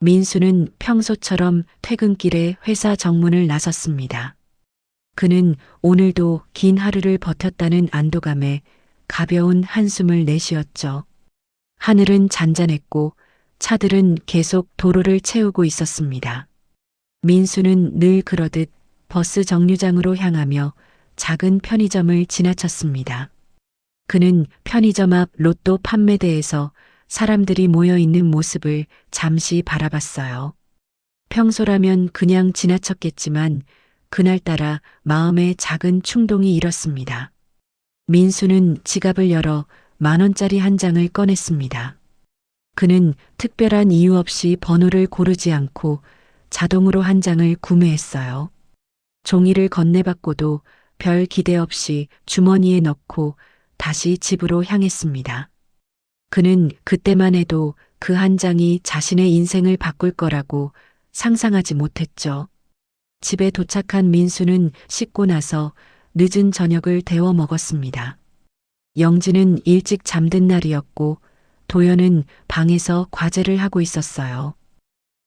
민수는 평소처럼 퇴근길에 회사 정문을 나섰습니다. 그는 오늘도 긴 하루를 버텼다는 안도감에 가벼운 한숨을 내쉬었죠. 하늘은 잔잔했고 차들은 계속 도로를 채우고 있었습니다. 민수는 늘 그러듯 버스 정류장으로 향하며 작은 편의점을 지나쳤습니다. 그는 편의점 앞 로또 판매대에서 사람들이 모여 있는 모습을 잠시 바라봤어요. 평소라면 그냥 지나쳤겠지만 그날따라 마음에 작은 충동이 일었습니다. 민수는 지갑을 열어 10,000원짜리 한 장을 꺼냈습니다. 그는 특별한 이유 없이 번호를 고르지 않고 자동으로 한 장을 구매했어요. 종이를 건네받고도 별 기대 없이 주머니에 넣고 다시 집으로 향했습니다. 그는 그때만 해도 그 한 장이 자신의 인생을 바꿀 거라고 상상하지 못했죠. 집에 도착한 민수는 씻고 나서 늦은 저녁을 데워 먹었습니다. 영지는 일찍 잠든 날이었고 도연은 방에서 과제를 하고 있었어요.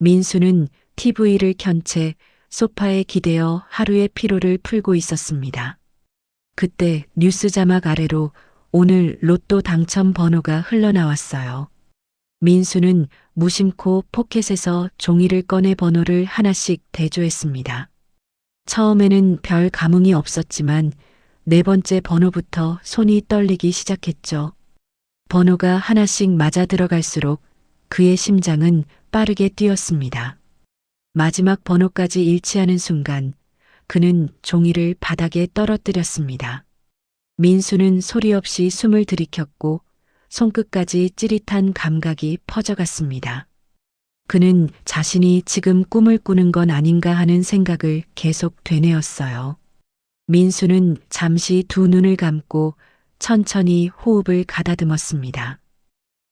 민수는 TV를 켠 채 소파에 기대어 하루의 피로를 풀고 있었습니다. 그때 뉴스 자막 아래로 오늘 로또 당첨 번호가 흘러나왔어요. 민수는 무심코 포켓에서 종이를 꺼내 번호를 하나씩 대조했습니다. 처음에는 별 감흥이 없었지만 네 번째 번호부터 손이 떨리기 시작했죠. 번호가 하나씩 맞아 들어갈수록 그의 심장은 빠르게 뛰었습니다. 마지막 번호까지 일치하는 순간 그는 종이를 바닥에 떨어뜨렸습니다. 민수는 소리 없이 숨을 들이켰고 손끝까지 찌릿한 감각이 퍼져갔습니다. 그는 자신이 지금 꿈을 꾸는 건 아닌가 하는 생각을 계속 되뇌었어요. 민수는 잠시 두 눈을 감고 천천히 호흡을 가다듬었습니다.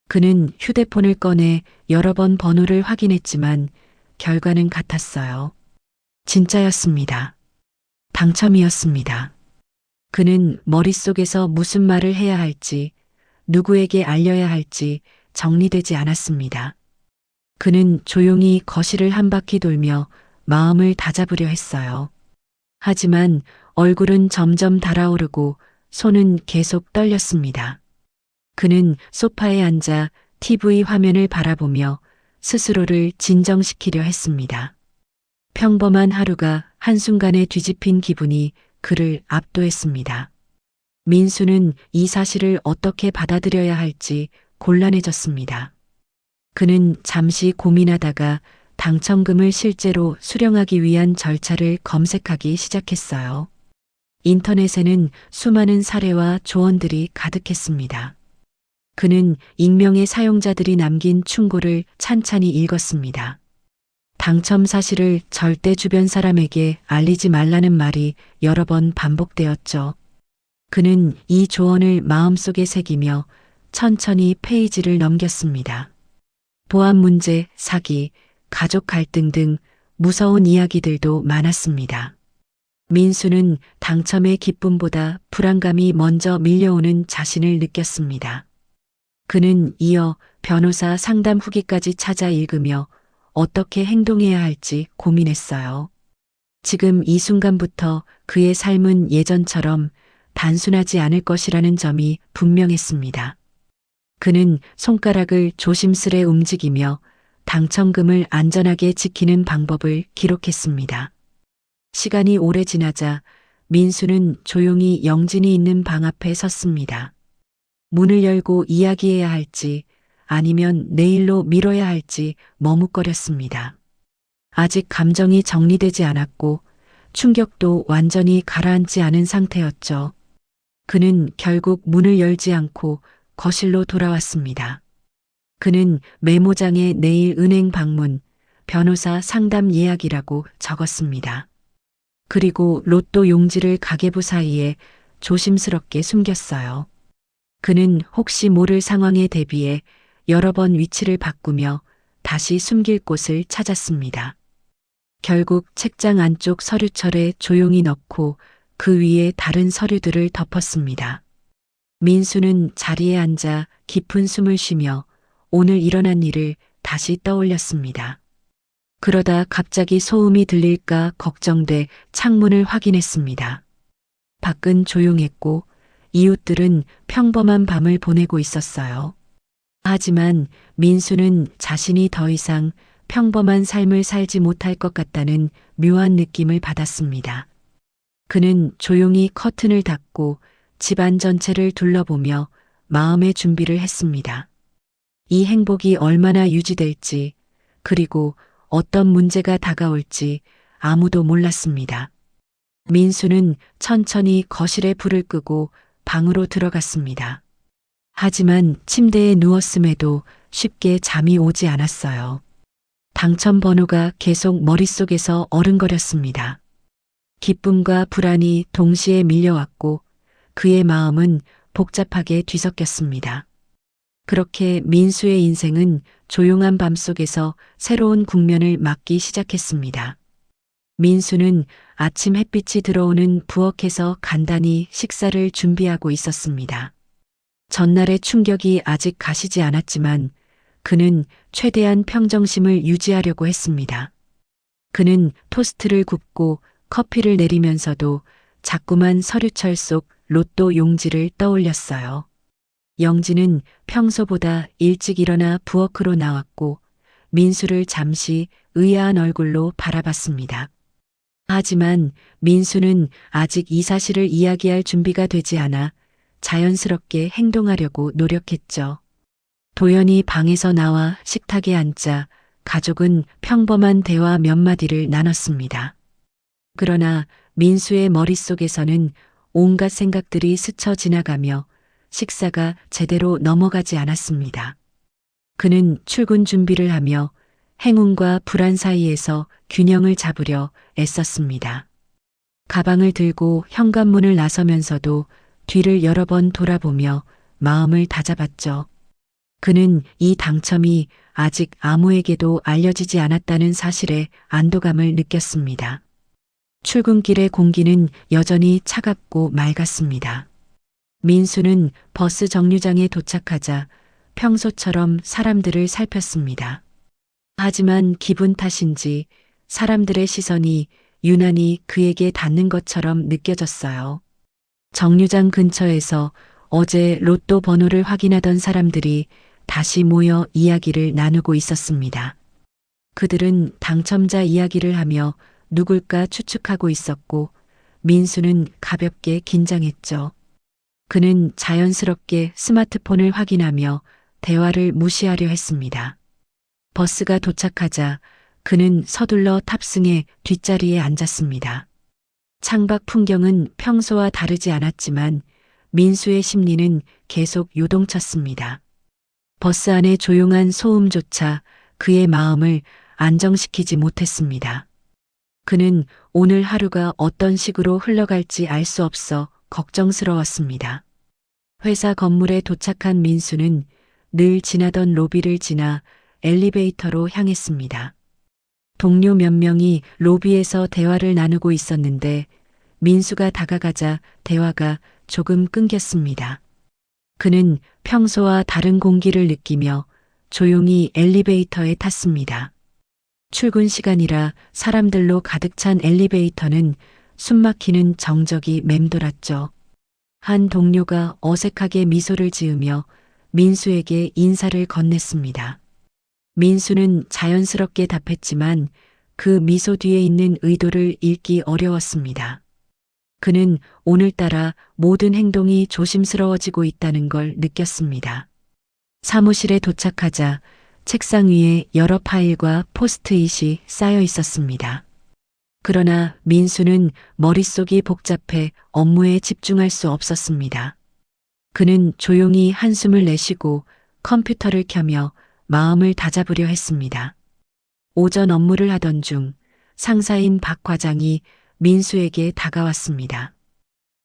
그는 휴대폰을 꺼내 여러 번 번호를 확인했지만 결과는 같았어요. 진짜였습니다. 당첨이었습니다. 그는 머릿속에서 무슨 말을 해야 할지, 누구에게 알려야 할지 정리되지 않았습니다. 그는 조용히 거실을 한 바퀴 돌며 마음을 다잡으려 했어요. 하지만 얼굴은 점점 달아오르고 손은 계속 떨렸습니다. 그는 소파에 앉아 TV 화면을 바라보며 스스로를 진정시키려 했습니다. 평범한 하루가 한순간에 뒤집힌 기분이 그를 압도했습니다. 민수는 이 사실을 어떻게 받아들여야 할지 곤란해졌습니다. 그는 잠시 고민하다가 당첨금을 실제로 수령하기 위한 절차를 검색하기 시작했어요. 인터넷에는 수많은 사례와 조언들이 가득했습니다. 그는 익명의 사용자들이 남긴 충고를 찬찬히 읽었습니다. 당첨 사실을 절대 주변 사람에게 알리지 말라는 말이 여러 번 반복되었죠. 그는 이 조언을 마음속에 새기며 천천히 페이지를 넘겼습니다. 보안 문제, 사기, 가족 갈등 등 무서운 이야기들도 많았습니다. 민수는 당첨의 기쁨보다 불안감이 먼저 밀려오는 자신을 느꼈습니다. 그는 이어 변호사 상담 후기까지 찾아 읽으며 어떻게 행동해야 할지 고민했어요. 지금 이 순간부터 그의 삶은 예전처럼 단순하지 않을 것이라는 점이 분명했습니다. 그는 손가락을 조심스레 움직이며 당첨금을 안전하게 지키는 방법을 기록했습니다. 시간이 오래 지나자 민수는 조용히 영진이 있는 방 앞에 섰습니다. 문을 열고 이야기해야 할지 아니면 내일로 미뤄야 할지 머뭇거렸습니다. 아직 감정이 정리되지 않았고 충격도 완전히 가라앉지 않은 상태였죠. 그는 결국 문을 열지 않고 거실로 돌아왔습니다. 그는 메모장에 내일 은행 방문, 변호사 상담 예약이라고 적었습니다. 그리고 로또 용지를 가계부 사이에 조심스럽게 숨겼어요. 그는 혹시 모를 상황에 대비해 여러 번 위치를 바꾸며 다시 숨길 곳을 찾았습니다. 결국 책장 안쪽 서류철에 조용히 넣고 그 위에 다른 서류들을 덮었습니다. 민수는 자리에 앉아 깊은 숨을 쉬며 오늘 일어난 일을 다시 떠올렸습니다. 그러다 갑자기 소음이 들릴까 걱정돼 창문을 확인했습니다. 밖은 조용했고 이웃들은 평범한 밤을 보내고 있었어요. 하지만 민수는 자신이 더 이상 평범한 삶을 살지 못할 것 같다는 묘한 느낌을 받았습니다. 그는 조용히 커튼을 닫고 집안 전체를 둘러보며 마음의 준비를 했습니다. 이 행복이 얼마나 유지될지, 그리고 어떤 문제가 다가올지 아무도 몰랐습니다. 민수는 천천히 거실에 불을 끄고 방으로 들어갔습니다. 하지만 침대에 누웠음에도 쉽게 잠이 오지 않았어요. 당첨 번호가 계속 머릿속에서 어른거렸습니다. 기쁨과 불안이 동시에 밀려왔고 그의 마음은 복잡하게 뒤섞였습니다. 그렇게 민수의 인생은 조용한 밤 속에서 새로운 국면을 맞기 시작했습니다. 민수는 아침 햇빛이 들어오는 부엌에서 간단히 식사를 준비하고 있었습니다. 전날의 충격이 아직 가시지 않았지만 그는 최대한 평정심을 유지하려고 했습니다. 그는 토스트를 굽고 커피를 내리면서도 자꾸만 서류철 속 로또 용지를 떠올렸어요. 영지는 평소보다 일찍 일어나 부엌으로 나왔고 민수를 잠시 의아한 얼굴로 바라봤습니다. 하지만 민수는 아직 이 사실을 이야기할 준비가 되지 않아 자연스럽게 행동하려고 노력했죠. 도연이 방에서 나와 식탁에 앉자 가족은 평범한 대화 몇 마디를 나눴습니다. 그러나 민수의 머릿속에서는 온갖 생각들이 스쳐 지나가며 식사가 제대로 넘어가지 않았습니다. 그는 출근 준비를 하며 행운과 불안 사이에서 균형을 잡으려 애썼습니다. 가방을 들고 현관문을 나서면서도 뒤를 여러 번 돌아보며 마음을 다잡았죠. 그는 이 당첨이 아직 아무에게도 알려지지 않았다는 사실에 안도감을 느꼈습니다. 출근길의 공기는 여전히 차갑고 맑았습니다. 민수는 버스 정류장에 도착하자 평소처럼 사람들을 살폈습니다. 하지만 기분 탓인지 사람들의 시선이 유난히 그에게 닿는 것처럼 느껴졌어요. 정류장 근처에서 어제 로또 번호를 확인하던 사람들이 다시 모여 이야기를 나누고 있었습니다. 그들은 당첨자 이야기를 하며 누굴까 추측하고 있었고 민수는 가볍게 긴장했죠. 그는 자연스럽게 스마트폰을 확인하며 대화를 무시하려 했습니다. 버스가 도착하자 그는 서둘러 탑승해 뒷자리에 앉았습니다. 창밖 풍경은 평소와 다르지 않았지만 민수의 심리는 계속 요동쳤습니다. 버스 안의 조용한 소음조차 그의 마음을 안정시키지 못했습니다. 그는 오늘 하루가 어떤 식으로 흘러갈지 알 수 없어 걱정스러웠습니다. 회사 건물에 도착한 민수는 늘 지나던 로비를 지나 엘리베이터로 향했습니다. 동료 몇 명이 로비에서 대화를 나누고 있었는데 민수가 다가가자 대화가 조금 끊겼습니다. 그는 평소와 다른 공기를 느끼며 조용히 엘리베이터에 탔습니다. 출근 시간이라 사람들로 가득 찬 엘리베이터는 숨막히는 정적이 맴돌았죠. 한 동료가 어색하게 미소를 지으며 민수에게 인사를 건넸습니다. 민수는 자연스럽게 답했지만 그 미소 뒤에 있는 의도를 읽기 어려웠습니다. 그는 오늘따라 모든 행동이 조심스러워지고 있다는 걸 느꼈습니다. 사무실에 도착하자 책상 위에 여러 파일과 포스트잇이 쌓여 있었습니다. 그러나 민수는 머릿속이 복잡해 업무에 집중할 수 없었습니다. 그는 조용히 한숨을 내쉬고 컴퓨터를 켜며 마음을 다잡으려 했습니다. 오전 업무를 하던 중 상사인 박 과장이 민수에게 다가왔습니다.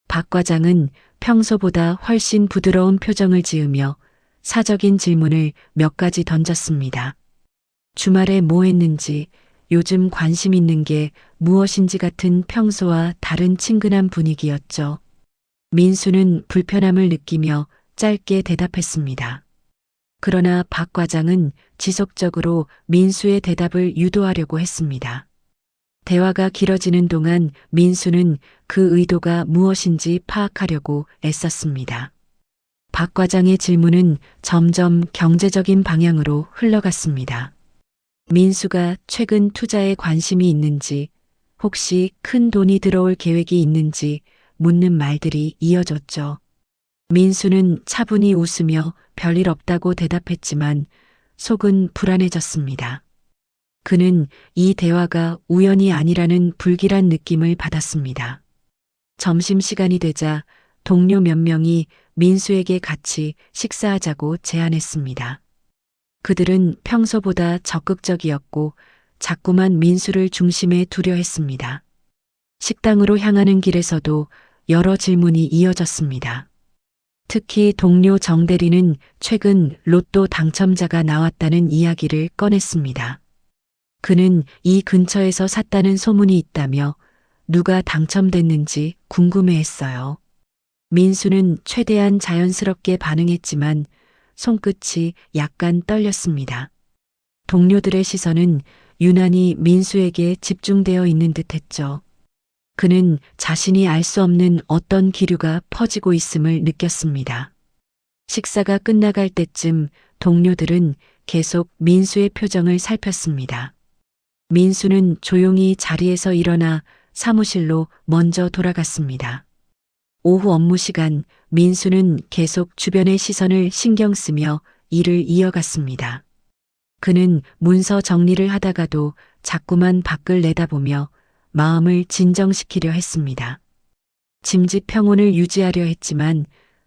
박 과장은 평소보다 훨씬 부드러운 표정을 지으며 사적인 질문을 몇 가지 던졌습니다. 주말에 뭐 했는지, 요즘 관심 있는 게 무엇인지 같은 평소와 다른 친근한 분위기였죠. 민수는 불편함을 느끼며 짧게 대답했습니다. 그러나 박 과장은 지속적으로 민수의 대답을 유도하려고 했습니다. 대화가 길어지는 동안 민수는 그 의도가 무엇인지 파악하려고 애썼습니다. 박 과장의 질문은 점점 경제적인 방향으로 흘러갔습니다. 민수가 최근 투자에 관심이 있는지, 혹시 큰 돈이 들어올 계획이 있는지 묻는 말들이 이어졌죠. 민수는 차분히 웃으며 별일 없다고 대답했지만 속은 불안해졌습니다. 그는 이 대화가 우연이 아니라는 불길한 느낌을 받았습니다. 점심시간이 되자 동료 몇 명이 민수에게 같이 식사하자고 제안했습니다. 그들은 평소보다 적극적이었고 자꾸만 민수를 중심에 두려 했습니다. 식당으로 향하는 길에서도 여러 질문이 이어졌습니다. 특히 동료 정대리는 최근 로또 당첨자가 나왔다는 이야기를 꺼냈습니다. 그는 이 근처에서 샀다는 소문이 있다며 누가 당첨됐는지 궁금해했어요. 민수는 최대한 자연스럽게 반응했지만 손끝이 약간 떨렸습니다. 동료들의 시선은 유난히 민수에게 집중되어 있는 듯 했죠. 그는 자신이 알 수 없는 어떤 기류가 퍼지고 있음을 느꼈습니다. 식사가 끝나갈 때쯤 동료들은 계속 민수의 표정을 살폈습니다. 민수는 조용히 자리에서 일어나 사무실로 먼저 돌아갔습니다. 오후 업무 시간 민수는 계속 주변의 시선을 신경 쓰며 일을 이어갔습니다. 그는 문서 정리를 하다가도 자꾸만 밖을 내다보며 마음을 진정시키려 했습니다. 짐짓 평온을 유지하려 했지만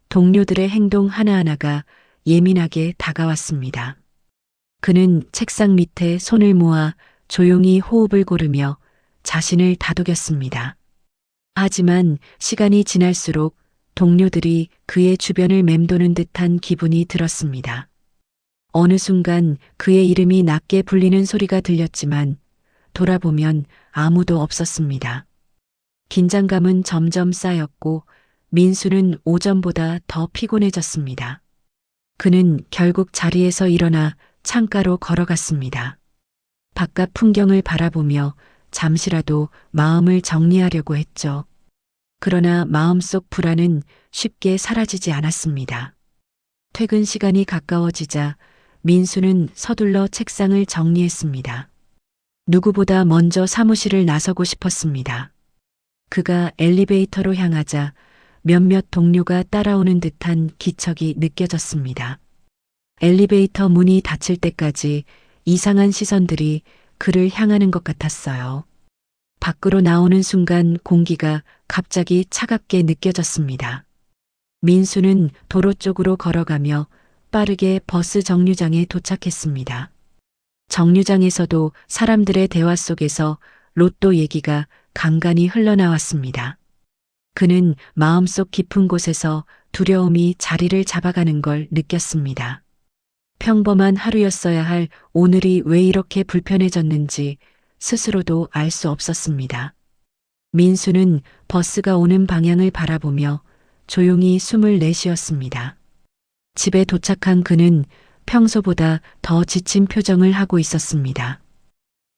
동료들의 행동 하나하나가 예민하게 다가왔습니다. 그는 책상 밑에 손을 모아 조용히 호흡을 고르며 자신을 다독였습니다. 하지만 시간이 지날수록 동료들이 그의 주변을 맴도는 듯한 기분이 들었습니다. 어느 순간 그의 이름이 낮게 불리는 소리가 들렸지만 돌아보면 아무도 없었습니다. 긴장감은 점점 쌓였고 민수는 오전보다 더 피곤해졌습니다. 그는 결국 자리에서 일어나 창가로 걸어갔습니다. 바깥 풍경을 바라보며 잠시라도 마음을 정리하려고 했죠. 그러나 마음속 불안은 쉽게 사라지지 않았습니다. 퇴근 시간이 가까워지자 민수는 서둘러 책상을 정리했습니다. 누구보다 먼저 사무실을 나서고 싶었습니다. 그가 엘리베이터로 향하자 몇몇 동료가 따라오는 듯한 기척이 느껴졌습니다. 엘리베이터 문이 닫힐 때까지 이상한 시선들이 그를 향하는 것 같았어요. 밖으로 나오는 순간 공기가 갑자기 차갑게 느껴졌습니다. 민수는 도로 쪽으로 걸어가며 빠르게 버스 정류장에 도착했습니다. 정류장에서도 사람들의 대화 속에서 로또 얘기가 간간히 흘러나왔습니다. 그는 마음속 깊은 곳에서 두려움이 자리를 잡아가는 걸 느꼈습니다. 평범한 하루였어야 할 오늘이 왜 이렇게 불편해졌는지 스스로도 알 수 없었습니다. 민수는 버스가 오는 방향을 바라보며 조용히 숨을 내쉬었습니다. 집에 도착한 그는 평소보다 더 지친 표정을 하고 있었습니다.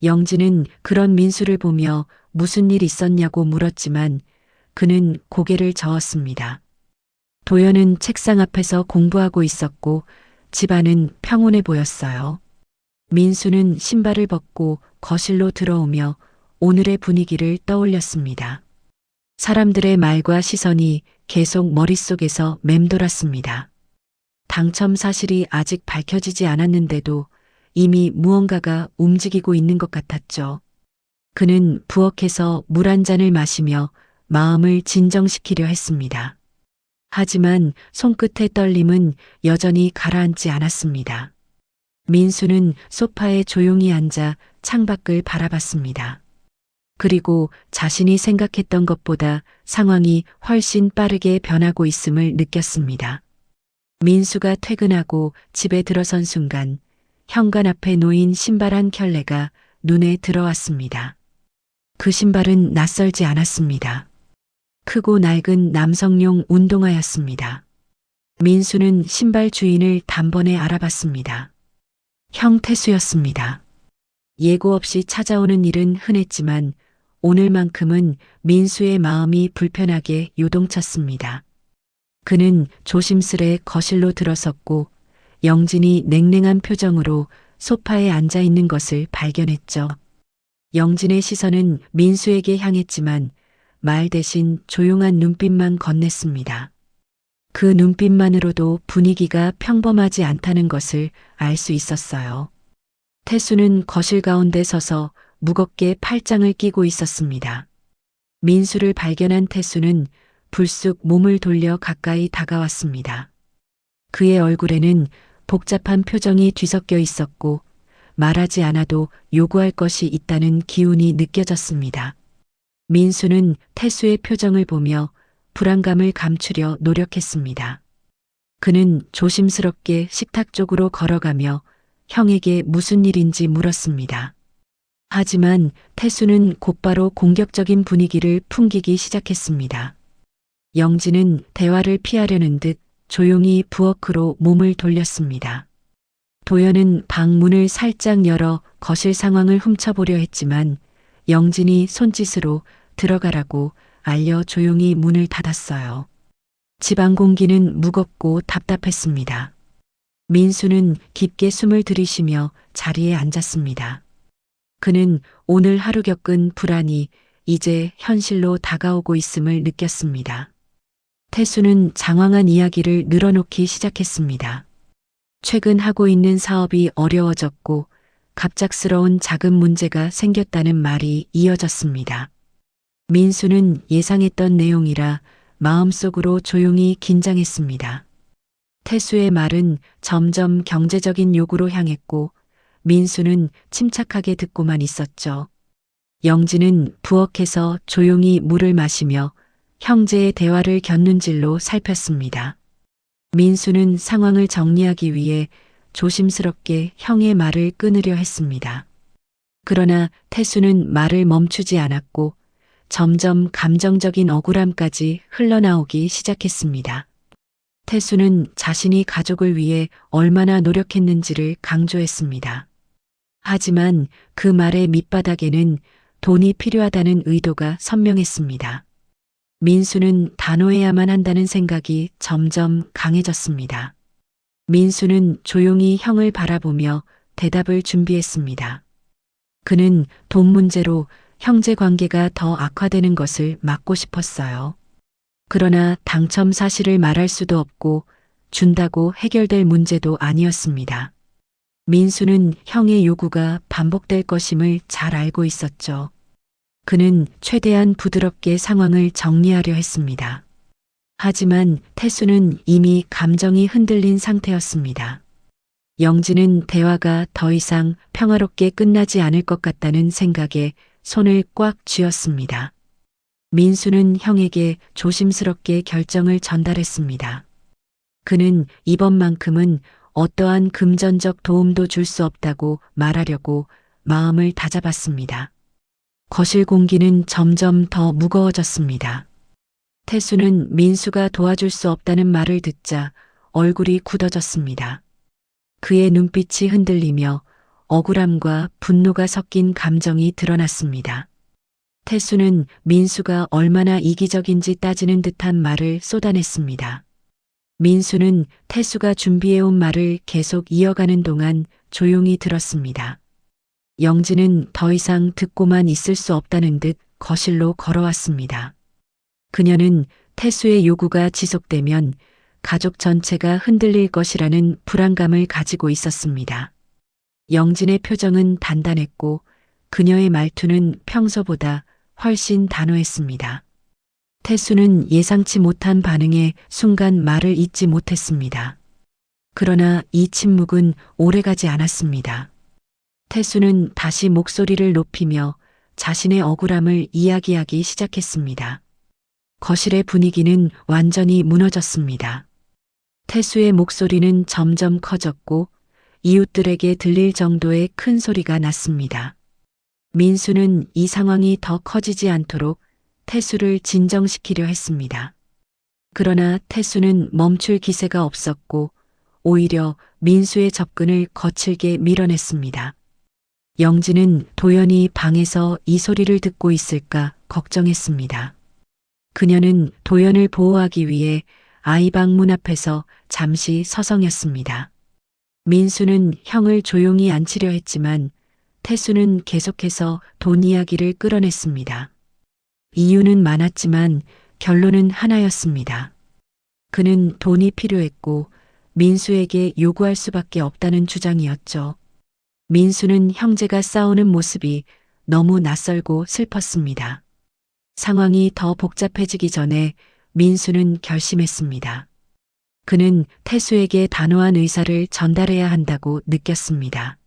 영진은 그런 민수를 보며 무슨 일 있었냐고 물었지만 그는 고개를 저었습니다. 도연은 책상 앞에서 공부하고 있었고 집안은 평온해 보였어요. 민수는 신발을 벗고 거실로 들어오며 오늘의 분위기를 떠올렸습니다. 사람들의 말과 시선이 계속 머릿속에서 맴돌았습니다. 당첨 사실이 아직 밝혀지지 않았는데도 이미 무언가가 움직이고 있는 것 같았죠. 그는 부엌에서 물 한 잔을 마시며 마음을 진정시키려 했습니다. 하지만 손끝의 떨림은 여전히 가라앉지 않았습니다. 민수는 소파에 조용히 앉아 창밖을 바라봤습니다. 그리고 자신이 생각했던 것보다 상황이 훨씬 빠르게 변하고 있음을 느꼈습니다. 민수가 퇴근하고 집에 들어선 순간 현관 앞에 놓인 신발 한 켤레가 눈에 들어왔습니다. 그 신발은 낯설지 않았습니다. 크고 낡은 남성용 운동화였습니다. 민수는 신발 주인을 단번에 알아봤습니다. 형 태수였습니다. 예고 없이 찾아오는 일은 흔했지만 오늘만큼은 민수의 마음이 불편하게 요동쳤습니다. 그는 조심스레 거실로 들어섰고 영진이 냉랭한 표정으로 소파에 앉아 있는 것을 발견했죠. 영진의 시선은 민수에게 향했지만 말 대신 조용한 눈빛만 건넸습니다. 그 눈빛만으로도 분위기가 평범하지 않다는 것을 알 수 있었어요. 태수는 거실 가운데 서서 무겁게 팔짱을 끼고 있었습니다. 민수를 발견한 태수는 불쑥 몸을 돌려 가까이 다가왔습니다. 그의 얼굴에는 복잡한 표정이 뒤섞여 있었고 말하지 않아도 요구할 것이 있다는 기운이 느껴졌습니다. 민수는 태수의 표정을 보며 불안감을 감추려 노력했습니다. 그는 조심스럽게 식탁 쪽으로 걸어가며 형에게 무슨 일인지 물었습니다. 하지만 태수는 곧바로 공격적인 분위기를 풍기기 시작했습니다. 영진은 대화를 피하려는 듯 조용히 부엌으로 몸을 돌렸습니다. 도연은 방 문을 살짝 열어 거실 상황을 훔쳐보려 했지만 영진이 손짓으로 들어가라고 알려 조용히 문을 닫았어요. 집안 공기는 무겁고 답답했습니다. 민수는 깊게 숨을 들이쉬며 자리에 앉았습니다. 그는 오늘 하루 겪은 불안이 이제 현실로 다가오고 있음을 느꼈습니다. 태수는 장황한 이야기를 늘어놓기 시작했습니다. 최근 하고 있는 사업이 어려워졌고 갑작스러운 자금 문제가 생겼다는 말이 이어졌습니다. 민수는 예상했던 내용이라 마음속으로 조용히 긴장했습니다. 태수의 말은 점점 경제적인 요구로 향했고 민수는 침착하게 듣고만 있었죠. 영진은 부엌에서 조용히 물을 마시며 형제의 대화를 곁눈질로 살폈습니다. 민수는 상황을 정리하기 위해 조심스럽게 형의 말을 끊으려 했습니다. 그러나 태수는 말을 멈추지 않았고 점점 감정적인 억울함까지 흘러나오기 시작했습니다. 태수는 자신이 가족을 위해 얼마나 노력했는지를 강조했습니다. 하지만 그 말의 밑바닥에는 돈이 필요하다는 의도가 선명했습니다. 민수는 단호해야만 한다는 생각이 점점 강해졌습니다. 민수는 조용히 형을 바라보며 대답을 준비했습니다. 그는 돈 문제로 형제 관계가 더 악화되는 것을 막고 싶었어요. 그러나 당첨 사실을 말할 수도 없고 준다고 해결될 문제도 아니었습니다. 민수는 형의 요구가 반복될 것임을 잘 알고 있었죠. 그는 최대한 부드럽게 상황을 정리하려 했습니다. 하지만 태수는 이미 감정이 흔들린 상태였습니다. 영진은 대화가 더 이상 평화롭게 끝나지 않을 것 같다는 생각에 손을 꽉 쥐었습니다. 민수는 형에게 조심스럽게 결정을 전달했습니다. 그는 이번만큼은 어떠한 금전적 도움도 줄 수 없다고 말하려고 마음을 다잡았습니다. 거실 공기는 점점 더 무거워졌습니다. 태수는 민수가 도와줄 수 없다는 말을 듣자 얼굴이 굳어졌습니다. 그의 눈빛이 흔들리며 억울함과 분노가 섞인 감정이 드러났습니다. 태수는 민수가 얼마나 이기적인지 따지는 듯한 말을 쏟아냈습니다. 민수는 태수가 준비해온 말을 계속 이어가는 동안 조용히 들었습니다. 영진은 더 이상 듣고만 있을 수 없다는 듯 거실로 걸어왔습니다. 그녀는 태수의 요구가 지속되면 가족 전체가 흔들릴 것이라는 불안감을 가지고 있었습니다. 영진의 표정은 단단했고 그녀의 말투는 평소보다 훨씬 단호했습니다. 태수는 예상치 못한 반응에 순간 말을 잇지 못했습니다. 그러나 이 침묵은 오래가지 않았습니다. 태수는 다시 목소리를 높이며 자신의 억울함을 이야기하기 시작했습니다. 거실의 분위기는 완전히 무너졌습니다. 태수의 목소리는 점점 커졌고 이웃들에게 들릴 정도의 큰 소리가 났습니다. 민수는 이 상황이 더 커지지 않도록 태수를 진정시키려 했습니다. 그러나 태수는 멈출 기세가 없었고 오히려 민수의 접근을 거칠게 밀어냈습니다. 영진은 도연이 방에서 이 소리를 듣고 있을까 걱정했습니다. 그녀는 도연을 보호하기 위해 아이방 문 앞에서 잠시 서성였습니다. 민수는 형을 조용히 앉히려 했지만 태수는 계속해서 돈 이야기를 끌어냈습니다. 이유는 많았지만 결론은 하나였습니다. 그는 돈이 필요했고 민수에게 요구할 수밖에 없다는 주장이었죠. 민수는 형제가 싸우는 모습이 너무 낯설고 슬펐습니다. 상황이 더 복잡해지기 전에 민수는 결심했습니다. 그는 태수에게 단호한 의사를 전달해야 한다고 느꼈습니다.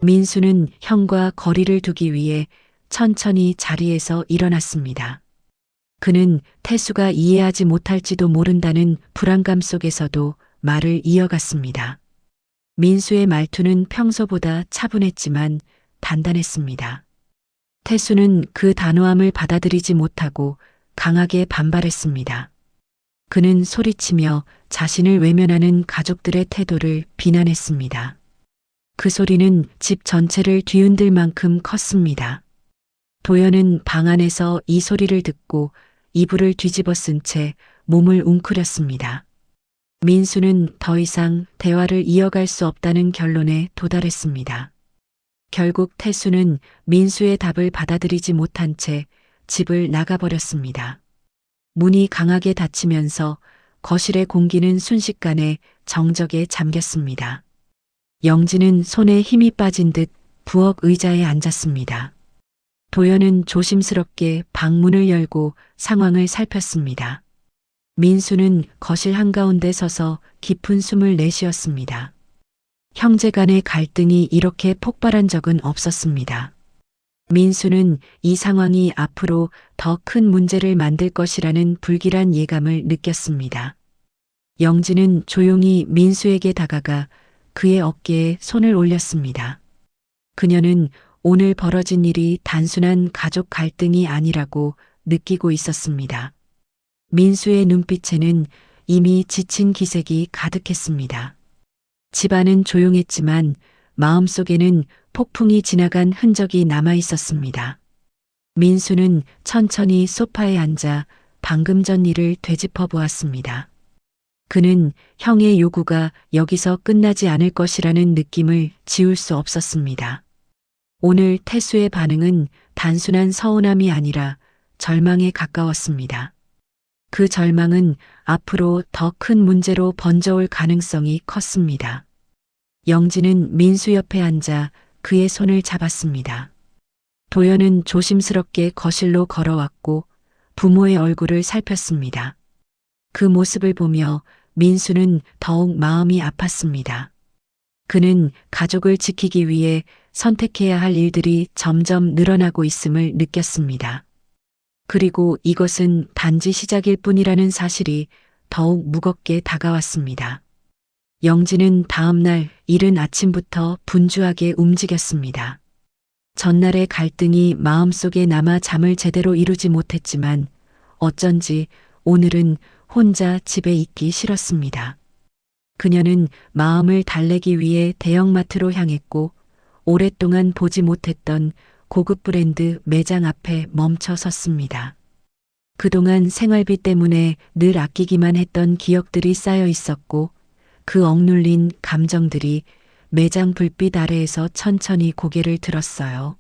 민수는 형과 거리를 두기 위해 천천히 자리에서 일어났습니다. 그는 태수가 이해하지 못할지도 모른다는 불안감 속에서도 말을 이어갔습니다. 민수의 말투는 평소보다 차분했지만 단단했습니다. 태수는 그 단호함을 받아들이지 못하고 강하게 반발했습니다. 그는 소리치며 자신을 외면하는 가족들의 태도를 비난했습니다. 그 소리는 집 전체를 뒤흔들 만큼 컸습니다. 도연은 방 안에서 이 소리를 듣고 이불을 뒤집어 쓴 채 몸을 웅크렸습니다. 민수는 더 이상 대화를 이어갈 수 없다는 결론에 도달했습니다. 결국 태수는 민수의 답을 받아들이지 못한 채 집을 나가버렸습니다. 문이 강하게 닫히면서 거실의 공기는 순식간에 정적에 잠겼습니다. 영진은 손에 힘이 빠진 듯 부엌 의자에 앉았습니다. 도연은 조심스럽게 방문을 열고 상황을 살폈습니다. 민수는 거실 한가운데 서서 깊은 숨을 내쉬었습니다. 형제 간의 갈등이 이렇게 폭발한 적은 없었습니다. 민수는 이 상황이 앞으로 더 큰 문제를 만들 것이라는 불길한 예감을 느꼈습니다. 영진은 조용히 민수에게 다가가 그의 어깨에 손을 올렸습니다. 그녀는 오늘 벌어진 일이 단순한 가족 갈등이 아니라고 느끼고 있었습니다. 민수의 눈빛에는 이미 지친 기색이 가득했습니다. 집안은 조용했지만 마음속에는 폭풍이 지나간 흔적이 남아 있었습니다. 민수는 천천히 소파에 앉아 방금 전 일을 되짚어 보았습니다. 그는 형의 요구가 여기서 끝나지 않을 것이라는 느낌을 지울 수 없었습니다. 오늘 태수의 반응은 단순한 서운함이 아니라 절망에 가까웠습니다. 그 절망은 앞으로 더 큰 문제로 번져올 가능성이 컸습니다. 영진은 민수 옆에 앉아 그의 손을 잡았습니다. 도연은 조심스럽게 거실로 걸어왔고 부모의 얼굴을 살폈습니다. 그 모습을 보며 민수는 더욱 마음이 아팠습니다. 그는 가족을 지키기 위해 선택해야 할 일들이 점점 늘어나고 있음을 느꼈습니다. 그리고 이것은 단지 시작일 뿐이라는 사실이 더욱 무겁게 다가왔습니다. 영진은 다음 날 이른 아침부터 분주하게 움직였습니다. 전날의 갈등이 마음속에 남아 잠을 제대로 이루지 못했지만 어쩐지 오늘은 혼자 집에 있기 싫었습니다. 그녀는 마음을 달래기 위해 대형마트로 향했고 오랫동안 보지 못했던 고급 브랜드 매장 앞에 멈춰 섰습니다. 그동안 생활비 때문에 늘 아끼기만 했던 기억들이 쌓여 있었고 그 억눌린 감정들이 매장 불빛 아래에서 천천히 고개를 들었어요.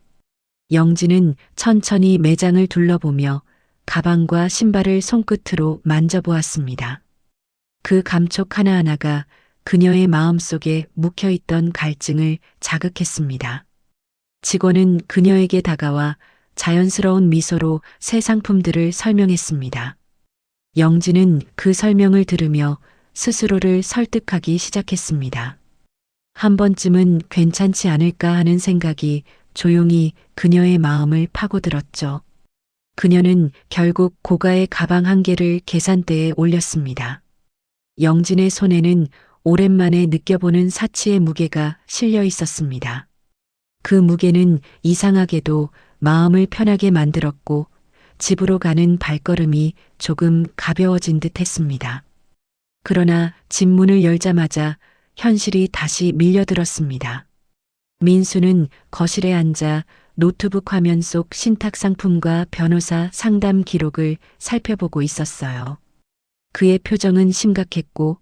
영진은 천천히 매장을 둘러보며 가방과 신발을 손끝으로 만져보았습니다. 그 감촉 하나하나가 그녀의 마음속에 묵혀있던 갈증을 자극했습니다. 직원은 그녀에게 다가와 자연스러운 미소로 새 상품들을 설명했습니다. 영진은 그 설명을 들으며 스스로를 설득하기 시작했습니다. 한 번쯤은 괜찮지 않을까 하는 생각이 조용히 그녀의 마음을 파고들었죠. 그녀는 결국 고가의 가방 한 개를 계산대에 올렸습니다. 영진의 손에는 오랜만에 느껴보는 사치의 무게가 실려 있었습니다. 그 무게는 이상하게도 마음을 편하게 만들었고 집으로 가는 발걸음이 조금 가벼워진 듯 했습니다. 그러나 집 문을 열자마자 현실이 다시 밀려들었습니다. 민수는 거실에 앉아 노트북 화면 속 신탁 상품과 변호사 상담 기록을 살펴보고 있었어요. 그의 표정은 심각했고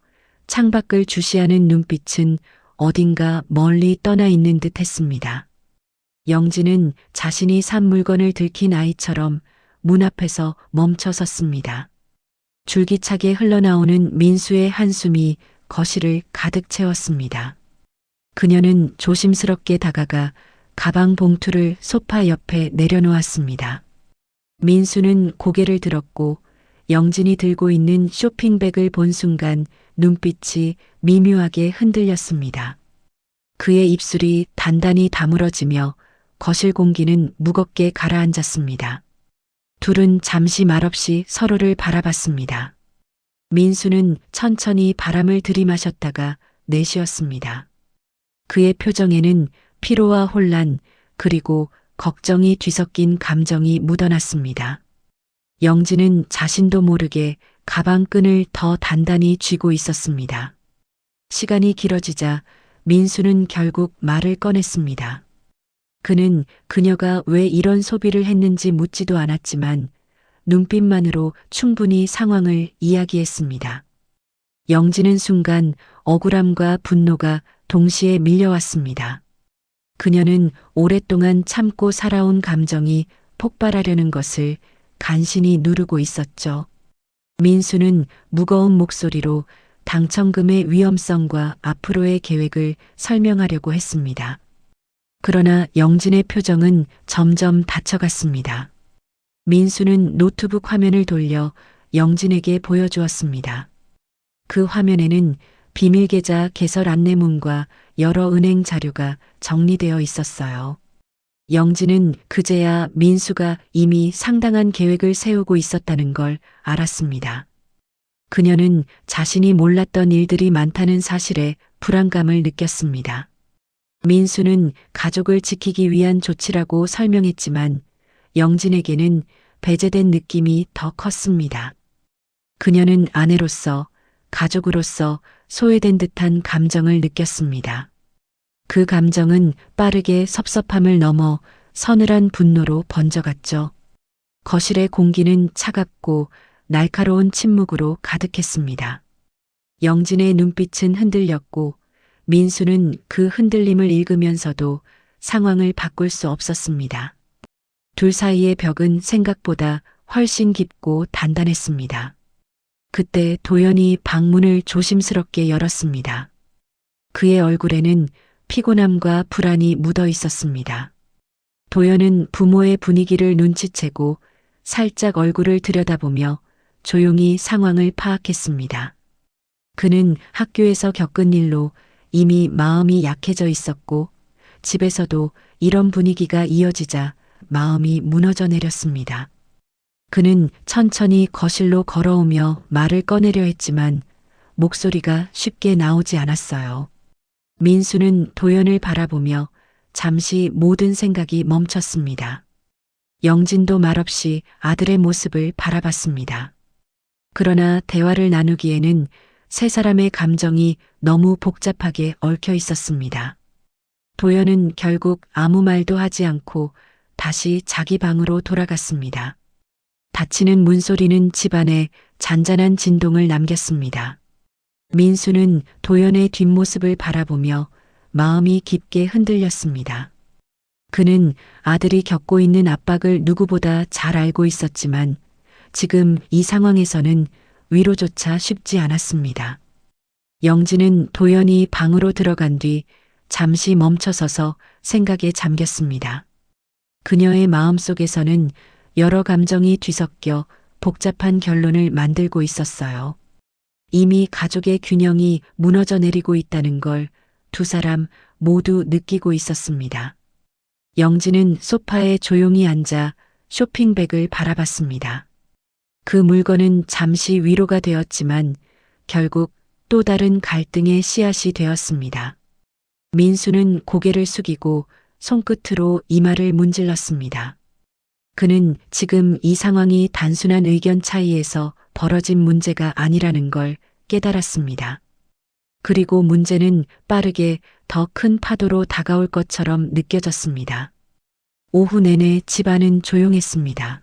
창밖을 주시하는 눈빛은 어딘가 멀리 떠나 있는 듯 했습니다. 영진은 자신이 산 물건을 들킨 아이처럼 문 앞에서 멈춰 섰습니다. 줄기차게 흘러나오는 민수의 한숨이 거실을 가득 채웠습니다. 그녀는 조심스럽게 다가가 가방 봉투를 소파 옆에 내려놓았습니다. 민수는 고개를 들었고 영진이 들고 있는 쇼핑백을 본 순간 눈빛이 미묘하게 흔들렸습니다. 그의 입술이 단단히 다물어지며 거실 공기는 무겁게 가라앉았습니다. 둘은 잠시 말없이 서로를 바라봤습니다. 민수는 천천히 바람을 들이마셨다가 내쉬었습니다. 그의 표정에는 피로와 혼란 그리고 걱정이 뒤섞인 감정이 묻어났습니다. 영진은 자신도 모르게 가방 끈을 더 단단히 쥐고 있었습니다. 시간이 길어지자 민수는 결국 말을 꺼냈습니다. 그는 그녀가 왜 이런 소비를 했는지 묻지도 않았지만 눈빛만으로 충분히 상황을 이야기했습니다. 영진은 순간 억울함과 분노가 동시에 밀려왔습니다. 그녀는 오랫동안 참고 살아온 감정이 폭발하려는 것을 간신히 누르고 있었죠. 민수는 무거운 목소리로 당첨금의 위험성과 앞으로의 계획을 설명하려고 했습니다. 그러나 영진의 표정은 점점 닫혀갔습니다. 민수는 노트북 화면을 돌려 영진에게 보여주었습니다. 그 화면에는 비밀 계좌 개설 안내문과 여러 은행 자료가 정리되어 있었어요. 영진은 그제야 민수가 이미 상당한 계획을 세우고 있었다는 걸 알았습니다. 그녀는 자신이 몰랐던 일들이 많다는 사실에 불안감을 느꼈습니다. 민수는 가족을 지키기 위한 조치라고 설명했지만 영진에게는 배제된 느낌이 더 컸습니다. 그녀는 아내로서, 가족으로서 소외된 듯한 감정을 느꼈습니다. 그 감정은 빠르게 섭섭함을 넘어 서늘한 분노로 번져갔죠. 거실의 공기는 차갑고 날카로운 침묵으로 가득했습니다. 영진의 눈빛은 흔들렸고 민수는 그 흔들림을 읽으면서도 상황을 바꿀 수 없었습니다. 둘 사이의 벽은 생각보다 훨씬 깊고 단단했습니다. 그때 도연이 방문을 조심스럽게 열었습니다. 그의 얼굴에는 피곤함과 불안이 묻어 있었습니다. 도연은 부모의 분위기를 눈치채고 살짝 얼굴을 들여다보며 조용히 상황을 파악했습니다. 그는 학교에서 겪은 일로 이미 마음이 약해져 있었고 집에서도 이런 분위기가 이어지자 마음이 무너져 내렸습니다. 그는 천천히 거실로 걸어오며 말을 꺼내려 했지만 목소리가 쉽게 나오지 않았어요. 민수는 도연을 바라보며 잠시 모든 생각이 멈췄습니다. 영진도 말없이 아들의 모습을 바라봤습니다. 그러나 대화를 나누기에는 세 사람의 감정이 너무 복잡하게 얽혀 있었습니다. 도연은 결국 아무 말도 하지 않고 다시 자기 방으로 돌아갔습니다. 닫히는 문소리는 집안에 잔잔한 진동을 남겼습니다. 민수는 도연의 뒷모습을 바라보며 마음이 깊게 흔들렸습니다. 그는 아들이 겪고 있는 압박을 누구보다 잘 알고 있었지만 지금 이 상황에서는 위로조차 쉽지 않았습니다. 영진은 도연이 방으로 들어간 뒤 잠시 멈춰서서 생각에 잠겼습니다. 그녀의 마음속에서는 여러 감정이 뒤섞여 복잡한 결론을 만들고 있었어요. 이미 가족의 균형이 무너져 내리고 있다는 걸 두 사람 모두 느끼고 있었습니다. 영진은 소파에 조용히 앉아 쇼핑백을 바라봤습니다. 그 물건은 잠시 위로가 되었지만 결국 또 다른 갈등의 씨앗이 되었습니다. 민수는 고개를 숙이고 손끝으로 이마를 문질렀습니다. 그는 지금 이 상황이 단순한 의견 차이에서 벌어진 문제가 아니라는 걸 깨달았습니다. 그리고 문제는 빠르게 더 큰 파도로 다가올 것처럼 느껴졌습니다. 오후 내내 집안은 조용했습니다.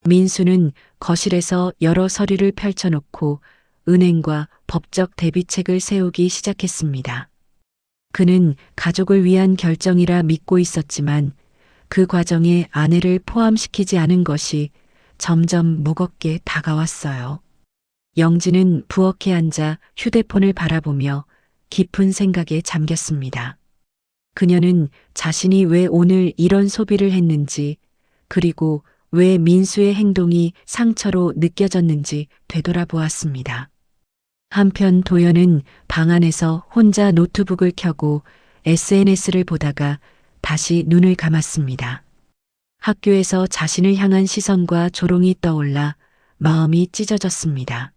민수는 거실에서 여러 서류를 펼쳐놓고 은행과 법적 대비책을 세우기 시작했습니다. 그는 가족을 위한 결정이라 믿고 있었지만 그 과정에 아내를 포함시키지 않은 것이 점점 무겁게 다가왔어요. 영진은 부엌에 앉아 휴대폰을 바라보며 깊은 생각에 잠겼습니다. 그녀는 자신이 왜 오늘 이런 소비를 했는지, 그리고 왜 민수의 행동이 상처로 느껴졌는지 되돌아보았습니다. 한편 도연은 방 안에서 혼자 노트북을 켜고 SNS를 보다가 다시 눈을 감았습니다. 학교에서 자신을 향한 시선과 조롱이 떠올라 마음이 찢어졌습니다.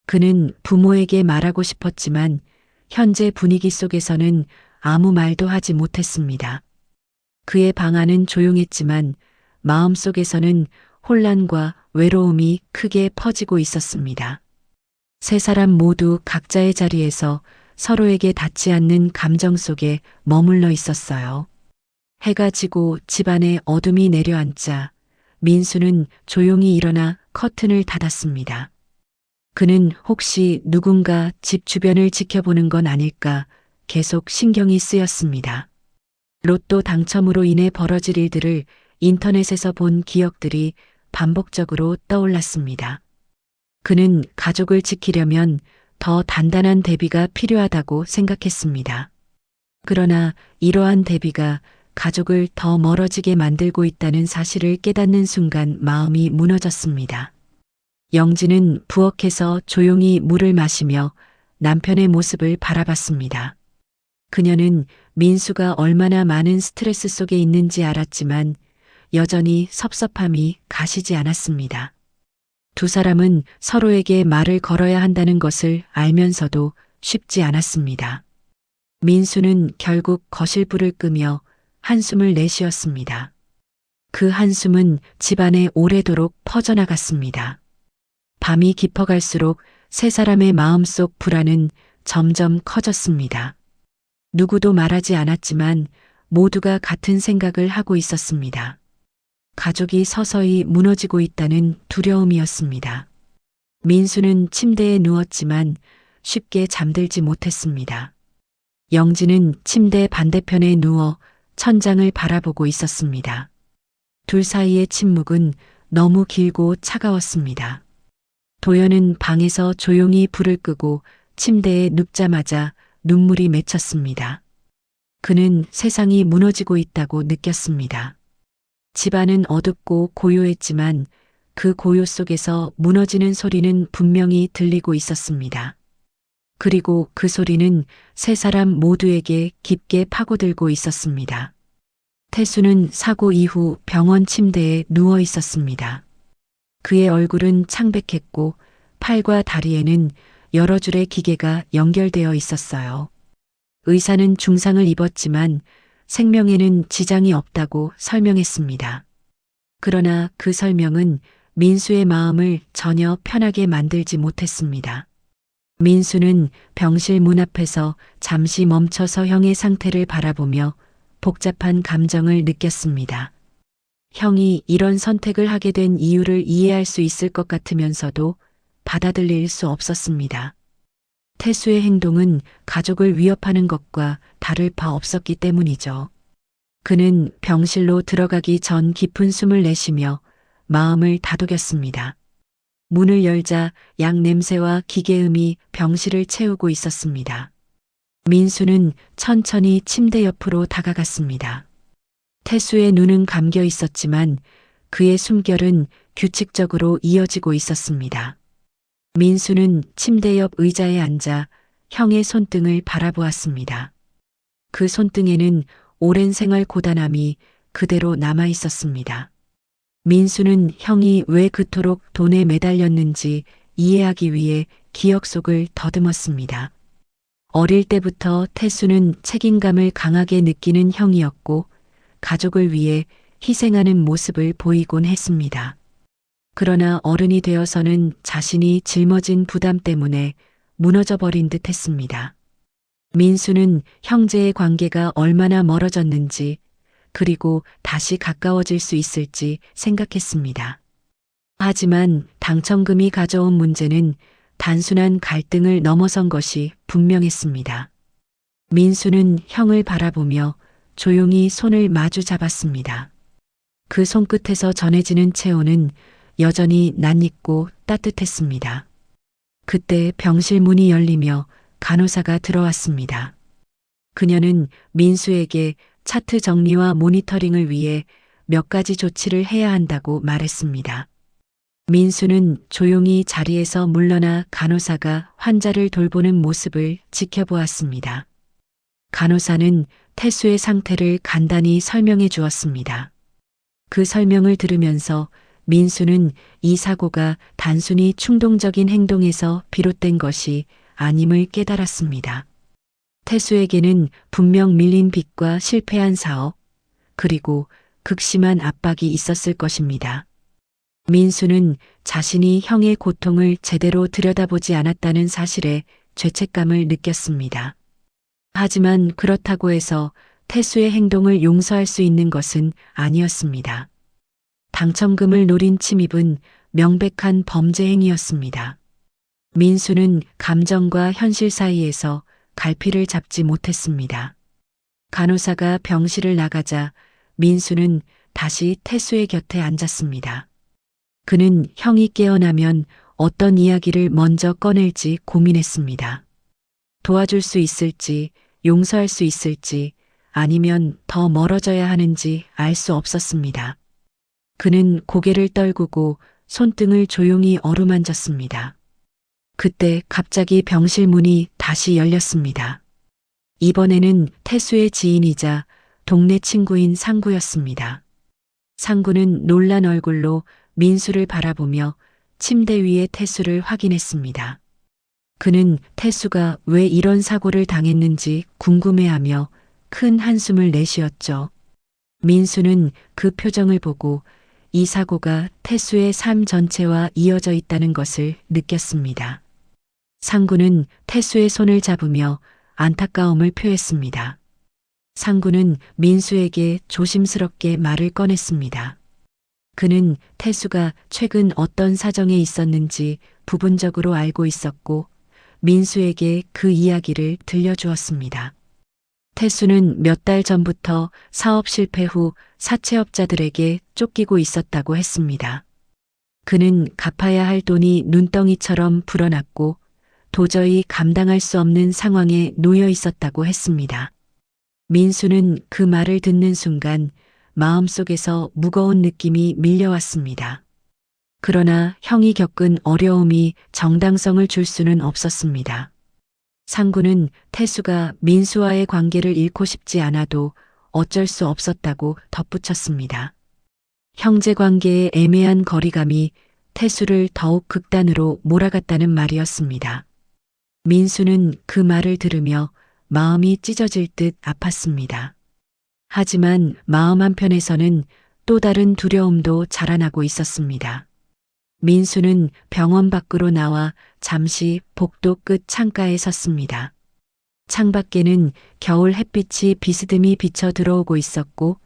그는 부모에게 말하고 싶었지만 현재 분위기 속에서는 아무 말도 하지 못했습니다. 그의 방 안은 조용했지만 마음속에서는 혼란과 외로움이 크게 퍼지고 있었습니다. 세 사람 모두 각자의 자리에서 서로에게 닿지 않는 감정 속에 머물러 있었어요. 해가 지고 집안에 어둠이 내려앉자 민수는 조용히 일어나 커튼을 닫았습니다. 그는 혹시 누군가 집 주변을 지켜보는 건 아닐까 계속 신경이 쓰였습니다. 로또 당첨으로 인해 벌어질 일들을 인터넷에서 본 기억들이 반복적으로 떠올랐습니다. 그는 가족을 지키려면 더 단단한 대비가 필요하다고 생각했습니다. 그러나 이러한 대비가 가족을 더 멀어지게 만들고 있다는 사실을 깨닫는 순간 마음이 무너졌습니다. 영진은 부엌에서 조용히 물을 마시며 남편의 모습을 바라봤습니다. 그녀는 민수가 얼마나 많은 스트레스 속에 있는지 알았지만 여전히 섭섭함이 가시지 않았습니다. 두 사람은 서로에게 말을 걸어야 한다는 것을 알면서도 쉽지 않았습니다. 민수는 결국 거실불을 끄며 한숨을 내쉬었습니다. 그 한숨은 집안에 오래도록 퍼져나갔습니다. 밤이 깊어갈수록 세 사람의 마음속 불안은 점점 커졌습니다. 누구도 말하지 않았지만 모두가 같은 생각을 하고 있었습니다. 가족이 서서히 무너지고 있다는 두려움이었습니다. 민수는 침대에 누웠지만 쉽게 잠들지 못했습니다. 영진은 침대 반대편에 누워 천장을 바라보고 있었습니다. 둘 사이의 침묵은 너무 길고 차가웠습니다. 도연은 방에서 조용히 불을 끄고 침대에 눕자마자 눈물이 맺혔습니다. 그는 세상이 무너지고 있다고 느꼈습니다. 집안은 어둡고 고요했지만 그 고요 속에서 무너지는 소리는 분명히 들리고 있었습니다. 그리고 그 소리는 세 사람 모두에게 깊게 파고들고 있었습니다. 태수는 사고 이후 병원 침대에 누워 있었습니다. 그의 얼굴은 창백했고 팔과 다리에는 여러 줄의 기계가 연결되어 있었어요. 의사는 중상을 입었지만 생명에는 지장이 없다고 설명했습니다. 그러나 그 설명은 민수의 마음을 전혀 편하게 만들지 못했습니다. 민수는 병실 문 앞에서 잠시 멈춰서 형의 상태를 바라보며 복잡한 감정을 느꼈습니다. 형이 이런 선택을 하게 된 이유를 이해할 수 있을 것 같으면서도 받아들일 수 없었습니다. 태수의 행동은 가족을 위협하는 것과 다를 바 없었기 때문이죠. 그는 병실로 들어가기 전 깊은 숨을 내쉬며 마음을 다독였습니다. 문을 열자 약 냄새와 기계음이 병실을 채우고 있었습니다. 민수는 천천히 침대 옆으로 다가갔습니다. 태수의 눈은 감겨 있었지만 그의 숨결은 규칙적으로 이어지고 있었습니다. 민수는 침대 옆 의자에 앉아 형의 손등을 바라보았습니다. 그 손등에는 오랜 생활 고단함이 그대로 남아 있었습니다. 민수는 형이 왜 그토록 돈에 매달렸는지 이해하기 위해 기억 속을 더듬었습니다. 어릴 때부터 태수는 책임감을 강하게 느끼는 형이었고 가족을 위해 희생하는 모습을 보이곤 했습니다. 그러나 어른이 되어서는 자신이 짊어진 부담 때문에 무너져 버린 듯 했습니다. 민수는 형제의 관계가 얼마나 멀어졌는지, 그리고 다시 가까워질 수 있을지 생각했습니다. 하지만 당첨금이 가져온 문제는 단순한 갈등을 넘어선 것이 분명했습니다. 민수는 형을 바라보며 조용히 손을 마주 잡았습니다. 그 손끝에서 전해지는 체온은 여전히 낯익고 따뜻했습니다. 그때 병실 문이 열리며 간호사가 들어왔습니다. 그녀는 민수에게 차트 정리와 모니터링을 위해 몇 가지 조치를 해야 한다고 말했습니다. 민수는 조용히 자리에서 물러나 간호사가 환자를 돌보는 모습을 지켜보았습니다. 간호사는 태수의 상태를 간단히 설명해 주었습니다. 그 설명을 들으면서 민수는 이 사고가 단순히 충동적인 행동에서 비롯된 것이 아님을 깨달았습니다. 태수에게는 분명 밀린 빚과 실패한 사업, 그리고 극심한 압박이 있었을 것입니다. 민수는 자신이 형의 고통을 제대로 들여다보지 않았다는 사실에 죄책감을 느꼈습니다. 하지만 그렇다고 해서 태수의 행동을 용서할 수 있는 것은 아니었습니다. 당첨금을 노린 침입은 명백한 범죄 행위였습니다. 민수는 감정과 현실 사이에서 갈피를 잡지 못했습니다. 간호사가 병실을 나가자 민수는 다시 태수의 곁에 앉았습니다. 그는 형이 깨어나면 어떤 이야기를 먼저 꺼낼지 고민했습니다. 도와줄 수 있을지, 용서할 수 있을지, 아니면 더 멀어져야 하는지 알 수 없었습니다. 그는 고개를 떨구고 손등을 조용히 어루만졌습니다. 그때 갑자기 병실 문이 다시 열렸습니다. 이번에는 태수의 지인이자 동네 친구인 상구였습니다. 상구는 놀란 얼굴로 민수를 바라보며 침대 위의 태수를 확인했습니다. 그는 태수가 왜 이런 사고를 당했는지 궁금해하며 큰 한숨을 내쉬었죠. 민수는 그 표정을 보고 이 사고가 태수의 삶 전체와 이어져 있다는 것을 느꼈습니다. 상구는 태수의 손을 잡으며 안타까움을 표했습니다. 상구는 민수에게 조심스럽게 말을 꺼냈습니다. 그는 태수가 최근 어떤 사정에 있었는지 부분적으로 알고 있었고 민수에게 그 이야기를 들려주었습니다. 태수는 몇 달 전부터 사업 실패 후 사채업자들에게 쫓기고 있었다고 했습니다. 그는 갚아야 할 돈이 눈덩이처럼 불어났고 도저히 감당할 수 없는 상황에 놓여 있었다고 했습니다. 민수는 그 말을 듣는 순간 마음속에서 무거운 느낌이 밀려왔습니다. 그러나 형이 겪은 어려움이 정당성을 줄 수는 없었습니다. 상구는 태수가 민수와의 관계를 잃고 싶지 않아도 어쩔 수 없었다고 덧붙였습니다. 형제 관계의 애매한 거리감이 태수를 더욱 극단으로 몰아갔다는 말이었습니다. 민수는 그 말을 들으며 마음이 찢어질 듯 아팠습니다. 하지만 마음 한편에서는 또 다른 두려움도 자라나고 있었습니다. 민수는 병원 밖으로 나와 잠시 복도 끝 창가에 섰습니다. 창밖에는 겨울 햇빛이 비스듬히 비쳐 들어오고 있었고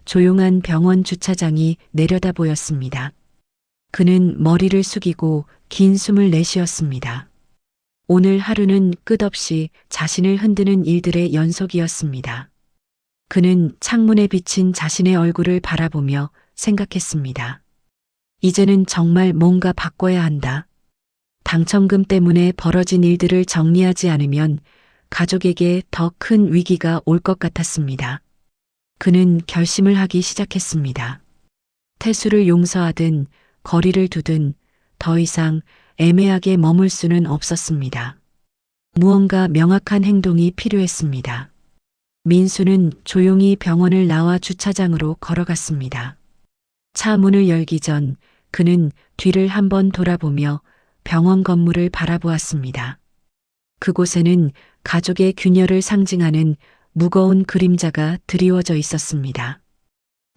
조용한 병원 주차장이 내려다 보였습니다. 그는 머리를 숙이고 긴 숨을 내쉬었습니다. 오늘 하루는 끝없이 자신을 흔드는 일들의 연속이었습니다. 그는 창문에 비친 자신의 얼굴을 바라보며 생각했습니다. 이제는 정말 뭔가 바꿔야 한다. 당첨금 때문에 벌어진 일들을 정리하지 않으면 가족에게 더 큰 위기가 올 것 같았습니다. 그는 결심을 하기 시작했습니다. 태수를 용서하든 거리를 두든 더 이상 애매하게 머물 수는 없었습니다. 무언가 명확한 행동이 필요했습니다. 민수는 조용히 병원을 나와 주차장으로 걸어갔습니다. 차 문을 열기 전 그는 뒤를 한번 돌아보며 병원 건물을 바라보았습니다. 그곳에는 가족의 균열을 상징하는 무거운 그림자가 드리워져 있었습니다.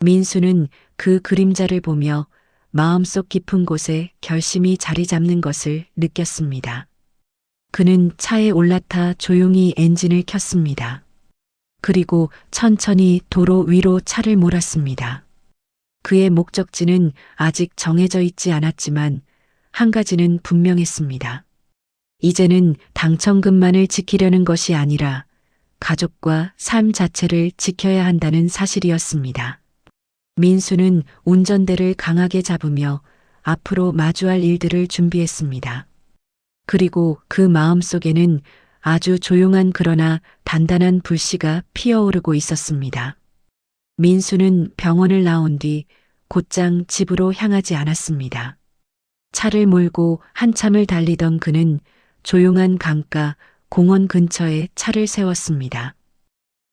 민수는 그 그림자를 보며 마음속 깊은 곳에 결심이 자리 잡는 것을 느꼈습니다. 그는 차에 올라타 조용히 엔진을 켰습니다. 그리고 천천히 도로 위로 차를 몰았습니다. 그의 목적지는 아직 정해져 있지 않았지만 한 가지는 분명했습니다. 이제는 당첨금만을 지키려는 것이 아니라 가족과 삶 자체를 지켜야 한다는 사실이었습니다. 민수는 운전대를 강하게 잡으며 앞으로 마주할 일들을 준비했습니다. 그리고 그 마음속에는 아주 조용한 그러나 단단한 불씨가 피어오르고 있었습니다. 민수는 병원을 나온 뒤 곧장 집으로 향하지 않았습니다. 차를 몰고 한참을 달리던 그는 조용한 강가 공원 근처에 차를 세웠습니다.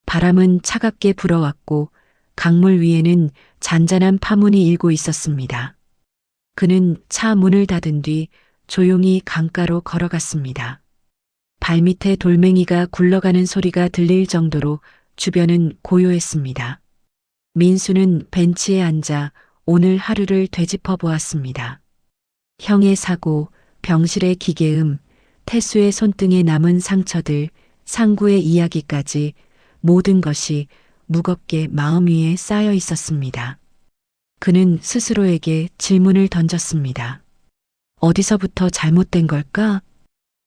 바람은 차갑게 불어왔고 강물 위에는 잔잔한 파문이 일고 있었습니다. 그는 차 문을 닫은 뒤 조용히 강가로 걸어갔습니다. 발밑에 돌멩이가 굴러가는 소리가 들릴 정도로 주변은 고요했습니다. 민수는 벤치에 앉아 오늘 하루를 되짚어 보았습니다. 형의 사고, 병실의 기계음, 태수의 손등에 남은 상처들, 상구의 이야기까지 모든 것이 무겁게 마음 위에 쌓여 있었습니다. 그는 스스로에게 질문을 던졌습니다. 어디서부터 잘못된 걸까?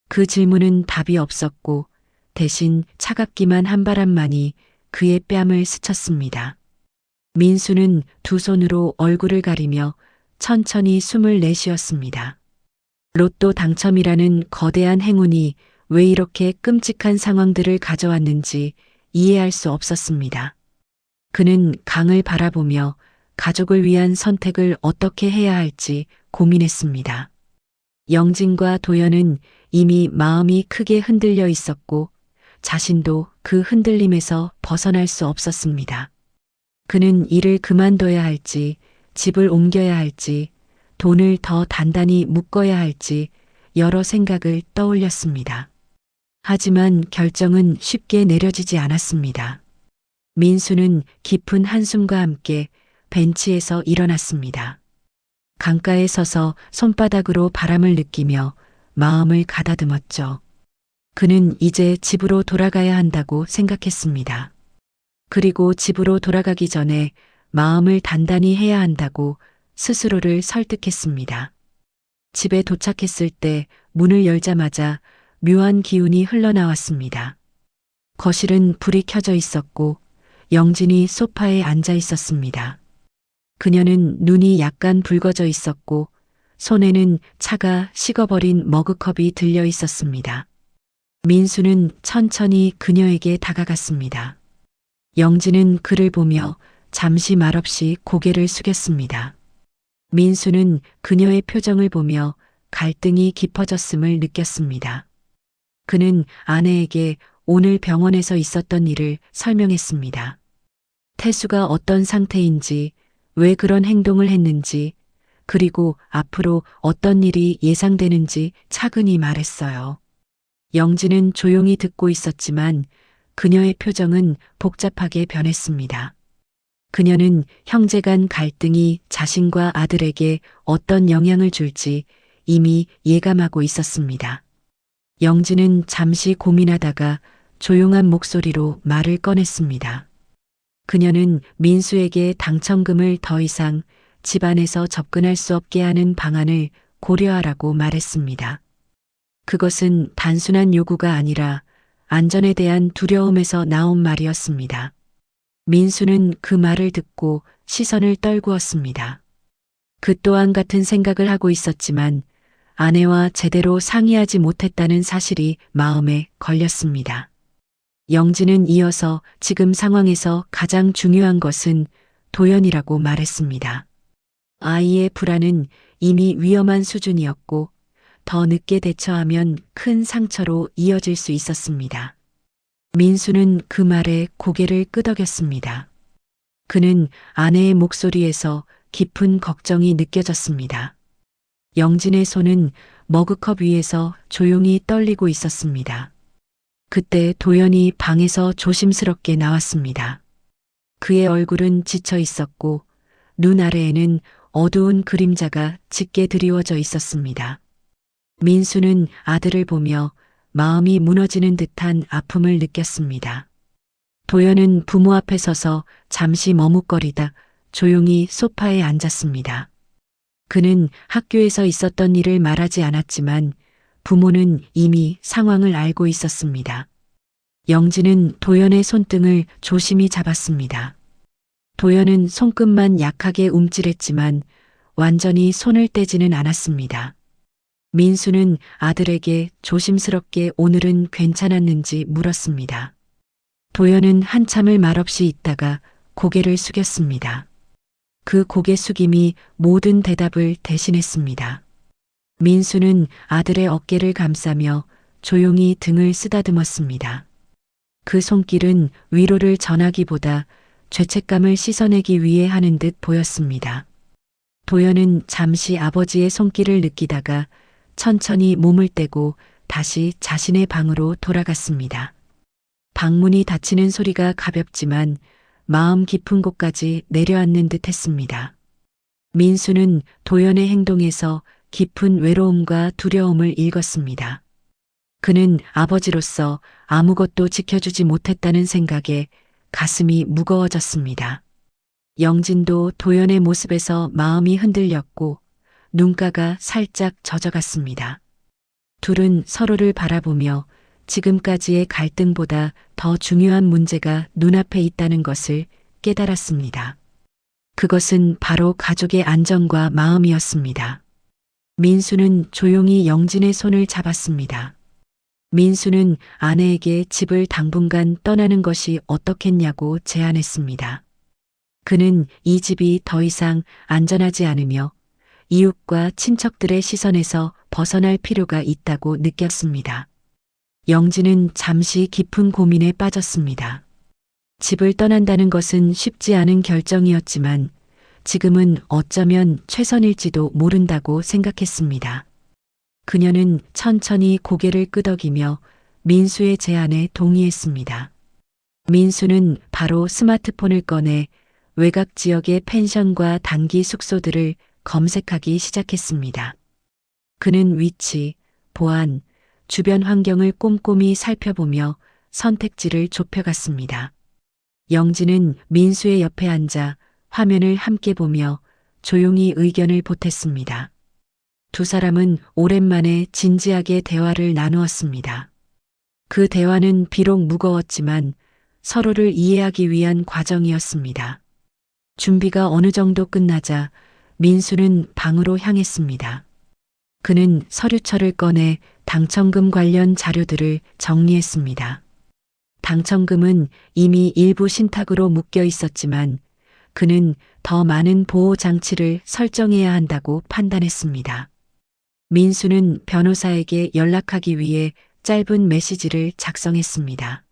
그 질문은 답이 없었고 대신 차갑기만 한 바람만이 그의 뺨을 스쳤습니다. 민수는 두 손으로 얼굴을 가리며 천천히 숨을 내쉬었습니다. 로또 당첨이라는 거대한 행운이 왜 이렇게 끔찍한 상황들을 가져왔는지 이해할 수 없었습니다. 그는 강을 바라보며 가족을 위한 선택을 어떻게 해야 할지 고민했습니다. 영진과 도연은 이미 마음이 크게 흔들려 있었고 자신도 그 흔들림에서 벗어날 수 없었습니다. 그는 일을 그만둬야 할지, 집을 옮겨야 할지, 돈을 더 단단히 묶어야 할지 여러 생각을 떠올렸습니다. 하지만 결정은 쉽게 내려지지 않았습니다. 민수는 깊은 한숨과 함께 벤치에서 일어났습니다. 강가에 서서 손바닥으로 바람을 느끼며 마음을 가다듬었죠. 그는 이제 집으로 돌아가야 한다고 생각했습니다. 그리고 집으로 돌아가기 전에 마음을 단단히 해야 한다고 스스로를 설득했습니다. 집에 도착했을 때 문을 열자마자 묘한 기운이 흘러나왔습니다. 거실은 불이 켜져 있었고 영진이 소파에 앉아 있었습니다. 그녀는 눈이 약간 붉어져 있었고 손에는 차가 식어버린 머그컵이 들려 있었습니다. 민수는 천천히 그녀에게 다가갔습니다. 영진은 그를 보며 잠시 말없이 고개를 숙였습니다. 민수는 그녀의 표정을 보며 갈등이 깊어졌음을 느꼈습니다. 그는 아내에게 오늘 병원에서 있었던 일을 설명했습니다. 태수가 어떤 상태인지, 왜 그런 행동을 했는지, 그리고 앞으로 어떤 일이 예상되는지 차근히 말했어요. 영진은 조용히 듣고 있었지만 그녀의 표정은 복잡하게 변했습니다. 그녀는 형제 간 갈등이 자신과 아들에게 어떤 영향을 줄지 이미 예감하고 있었습니다. 영진은 잠시 고민하다가 조용한 목소리로 말을 꺼냈습니다. 그녀는 민수에게 당첨금을 더 이상 집안에서 접근할 수 없게 하는 방안을 고려하라고 말했습니다. 그것은 단순한 요구가 아니라 안전에 대한 두려움에서 나온 말이었습니다. 민수는 그 말을 듣고 시선을 떨구었습니다. 그 또한 같은 생각을 하고 있었지만 아내와 제대로 상의하지 못했다는 사실이 마음에 걸렸습니다. 영진은 이어서 지금 상황에서 가장 중요한 것은 도연이라고 말했습니다. 아이의 불안은 이미 위험한 수준이었고 더 늦게 대처하면 큰 상처로 이어질 수 있었습니다. 민수는 그 말에 고개를 끄덕였습니다. 그는 아내의 목소리에서 깊은 걱정이 느껴졌습니다. 영진의 손은 머그컵 위에서 조용히 떨리고 있었습니다. 그때 도연이 방에서 조심스럽게 나왔습니다. 그의 얼굴은 지쳐 있었고 눈 아래에는 어두운 그림자가 짙게 드리워져 있었습니다. 민수는 아들을 보며 마음이 무너지는 듯한 아픔을 느꼈습니다. 도연은 부모 앞에 서서 잠시 머뭇거리다 조용히 소파에 앉았습니다. 그는 학교에서 있었던 일을 말하지 않았지만 부모는 이미 상황을 알고 있었습니다. 영진은 도연의 손등을 조심히 잡았습니다. 도연은 손끝만 약하게 움찔했지만 완전히 손을 떼지는 않았습니다. 민수는 아들에게 조심스럽게 오늘은 괜찮았는지 물었습니다. 도연은 한참을 말없이 있다가 고개를 숙였습니다. 그 고개 숙임이 모든 대답을 대신했습니다. 민수는 아들의 어깨를 감싸며 조용히 등을 쓰다듬었습니다. 그 손길은 위로를 전하기보다 죄책감을 씻어내기 위해 하는 듯 보였습니다. 도연은 잠시 아버지의 손길을 느끼다가 천천히 몸을 떼고 다시 자신의 방으로 돌아갔습니다. 방문이 닫히는 소리가 가볍지만 마음 깊은 곳까지 내려앉는 듯 했습니다. 민수는 도연의 행동에서 깊은 외로움과 두려움을 읽었습니다. 그는 아버지로서 아무것도 지켜주지 못했다는 생각에 가슴이 무거워졌습니다. 영진도 도연의 모습에서 마음이 흔들렸고 눈가가 살짝 젖어갔습니다. 둘은 서로를 바라보며 지금까지의 갈등보다 더 중요한 문제가 눈앞에 있다는 것을 깨달았습니다. 그것은 바로 가족의 안정과 마음이었습니다. 민수는 조용히 영진의 손을 잡았습니다. 민수는 아내에게 집을 당분간 떠나는 것이 어떻겠냐고 제안했습니다. 그는 이 집이 더 이상 안전하지 않으며 이웃과 친척들의 시선에서 벗어날 필요가 있다고 느꼈습니다. 영진은 잠시 깊은 고민에 빠졌습니다. 집을 떠난다는 것은 쉽지 않은 결정이었지만 지금은 어쩌면 최선일지도 모른다고 생각했습니다. 그녀는 천천히 고개를 끄덕이며 민수의 제안에 동의했습니다. 민수는 바로 스마트폰을 꺼내 외곽 지역의 펜션과 단기 숙소들을 검색하기 시작했습니다. 그는 위치, 보안, 주변 환경을 꼼꼼히 살펴보며 선택지를 좁혀갔습니다. 영진은 민수의 옆에 앉아 화면을 함께 보며 조용히 의견을 보탰습니다. 두 사람은 오랜만에 진지하게 대화를 나누었습니다. 그 대화는 비록 무거웠지만 서로를 이해하기 위한 과정이었습니다. 준비가 어느 정도 끝나자 민수는 방으로 향했습니다. 그는 서류철을 꺼내 당첨금 관련 자료들을 정리했습니다. 당첨금은 이미 일부 신탁으로 묶여 있었지만 그는 더 많은 보호 장치를 설정해야 한다고 판단했습니다. 민수는 변호사에게 연락하기 위해 짧은 메시지를 작성했습니다.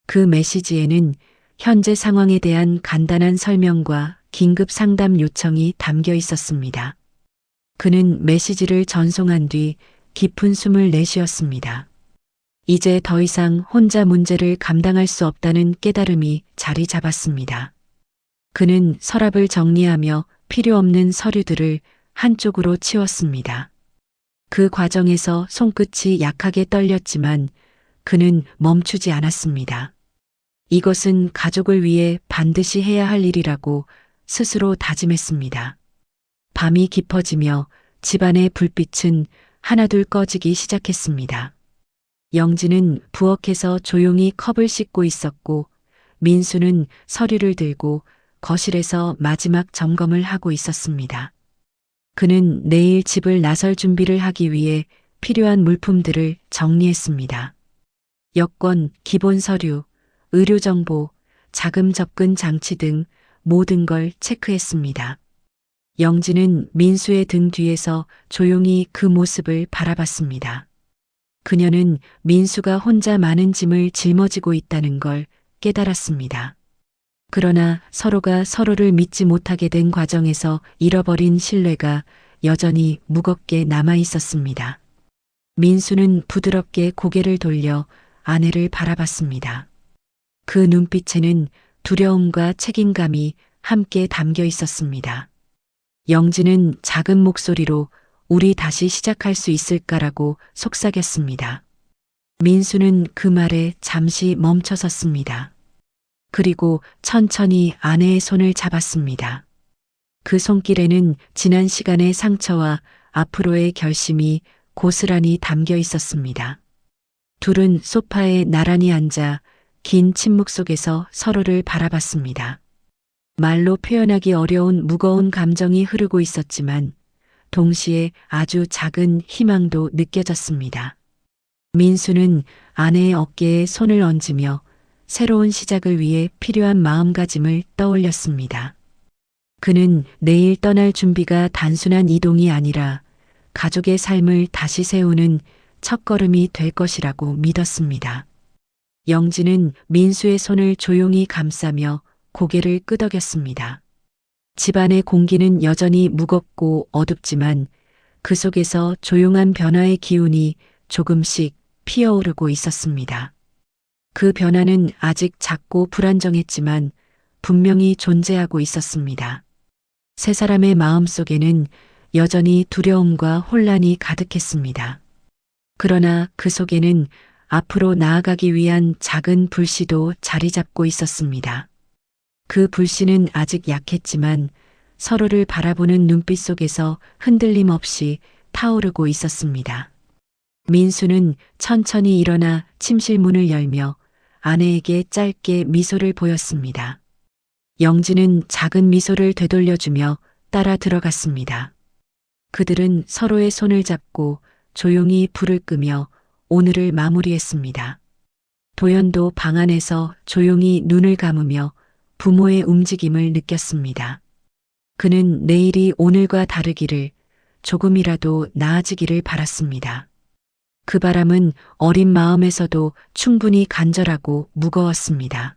그 메시지에는 현재 상황에 대한 간단한 설명과 긴급 상담 요청이 담겨 있었습니다. 그는 메시지를 전송한 뒤 깊은 숨을 내쉬었습니다. 이제 더 이상 혼자 문제를 감당할 수 없다는 깨달음이 자리 잡았습니다. 그는 서랍을 정리하며 필요 없는 서류들을 한쪽으로 치웠습니다. 그 과정에서 손끝이 약하게 떨렸지만 그는 멈추지 않았습니다. 이것은 가족을 위해 반드시 해야 할 일이라고 스스로 다짐했습니다. 밤이 깊어지며 집안의 불빛은 하나둘 꺼지기 시작했습니다. 영진은 부엌에서 조용히 컵을 씻고 있었고 민수는 서류를 들고 거실에서 마지막 점검을 하고 있었습니다. 그는 내일 집을 나설 준비를 하기 위해 필요한 물품들을 정리했습니다. 여권, 기본 서류, 의료 정보, 자금 접근 장치 등 모든 걸 체크했습니다. 영진은 민수의 등 뒤에서 조용히 그 모습을 바라봤습니다. 그녀는 민수가 혼자 많은 짐을 짊어지고 있다는 걸 깨달았습니다. 그러나 서로가 서로를 믿지 못하게 된 과정에서 잃어버린 신뢰가 여전히 무겁게 남아 있었습니다. 민수는 부드럽게 고개를 돌려 아내를 바라봤습니다. 그 눈빛에는 두려움과 책임감이 함께 담겨 있었습니다. 영진은 작은 목소리로 우리 다시 시작할 수 있을까라고 속삭였습니다. 민수는 그 말에 잠시 멈춰섰습니다. 그리고 천천히 아내의 손을 잡았습니다. 그 손길에는 지난 시간의 상처와 앞으로의 결심이 고스란히 담겨 있었습니다. 둘은 소파에 나란히 앉아 긴 침묵 속에서 서로를 바라봤습니다. 말로 표현하기 어려운 무거운 감정이 흐르고 있었지만 동시에 아주 작은 희망도 느껴졌습니다. 민수는 아내의 어깨에 손을 얹으며 새로운 시작을 위해 필요한 마음가짐을 떠올렸습니다. 그는 내일 떠날 준비가 단순한 이동이 아니라 가족의 삶을 다시 세우는 첫걸음이 될 것이라고 믿었습니다. 영진은 민수의 손을 조용히 감싸며 고개를 끄덕였습니다. 집안의 공기는 여전히 무겁고 어둡지만 그 속에서 조용한 변화의 기운이 조금씩 피어오르고 있었습니다. 그 변화는 아직 작고 불안정했지만 분명히 존재하고 있었습니다. 세 사람의 마음 속에는 여전히 두려움과 혼란이 가득했습니다. 그러나 그 속에는 앞으로 나아가기 위한 작은 불씨도 자리 잡고 있었습니다. 그 불씨는 아직 약했지만 서로를 바라보는 눈빛 속에서 흔들림 없이 타오르고 있었습니다. 민수는 천천히 일어나 침실 문을 열며 아내에게 짧게 미소를 보였습니다. 영진은 작은 미소를 되돌려주며 따라 들어갔습니다. 그들은 서로의 손을 잡고 조용히 불을 끄며 오늘을 마무리했습니다. 도연도 방 안에서 조용히 눈을 감으며 부모의 움직임을 느꼈습니다. 그는 내일이 오늘과 다르기를, 조금이라도 나아지기를 바랐습니다. 그 바람은 어린 마음에서도 충분히 간절하고 무거웠습니다.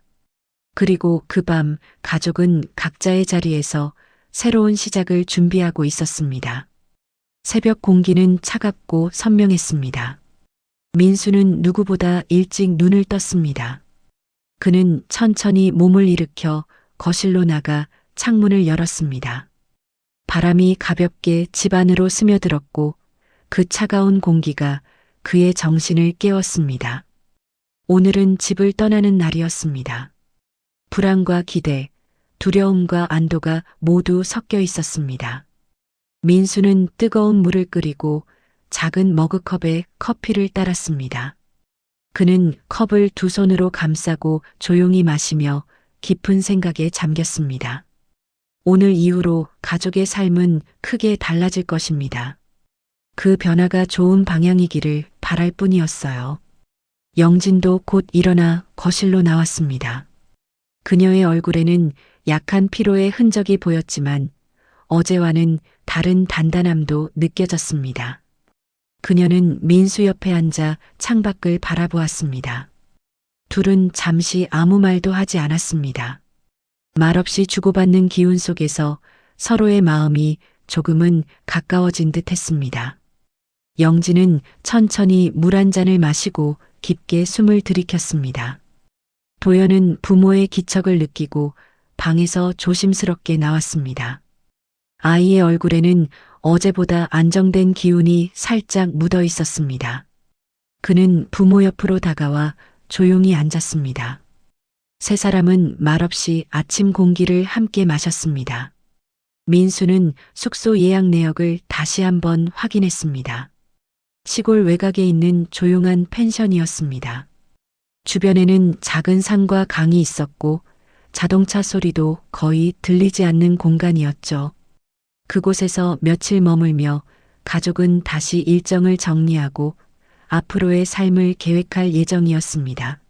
그리고 그 밤 가족은 각자의 자리에서 새로운 시작을 준비하고 있었습니다. 새벽 공기는 차갑고 선명했습니다. 민수는 누구보다 일찍 눈을 떴습니다. 그는 천천히 몸을 일으켜 거실로 나가 창문을 열었습니다. 바람이 가볍게 집 안으로 스며들었고 그 차가운 공기가 그의 정신을 깨웠습니다. 오늘은 집을 떠나는 날이었습니다. 불안과 기대, 두려움과 안도가 모두 섞여 있었습니다. 민수는 뜨거운 물을 끓이고 작은 머그컵에 커피를 따랐습니다. 그는 컵을 두 손으로 감싸고 조용히 마시며 깊은 생각에 잠겼습니다. 오늘 이후로 가족의 삶은 크게 달라질 것입니다. 그 변화가 좋은 방향이기를 바랄 뿐이었어요. 영진도 곧 일어나 거실로 나왔습니다. 그녀의 얼굴에는 약한 피로의 흔적이 보였지만 어제와는 다른 단단함도 느껴졌습니다. 그녀는 민수 옆에 앉아 창밖을 바라보았습니다. 둘은 잠시 아무 말도 하지 않았습니다. 말없이 주고받는 기운 속에서 서로의 마음이 조금은 가까워진 듯 했습니다. 영진은 천천히 물 한 잔을 마시고 깊게 숨을 들이켰습니다. 도연은 부모의 기척을 느끼고 방에서 조심스럽게 나왔습니다. 아이의 얼굴에는 어제보다 안정된 기운이 살짝 묻어 있었습니다. 그는 부모 옆으로 다가와 조용히 앉았습니다. 세 사람은 말없이 아침 공기를 함께 마셨습니다. 민수는 숙소 예약 내역을 다시 한번 확인했습니다. 시골 외곽에 있는 조용한 펜션이었습니다. 주변에는 작은 산과 강이 있었고 자동차 소리도 거의 들리지 않는 공간이었죠. 그곳에서 며칠 머물며 가족은 다시 일정을 정리하고 앞으로의 삶을 계획할 예정이었습니다.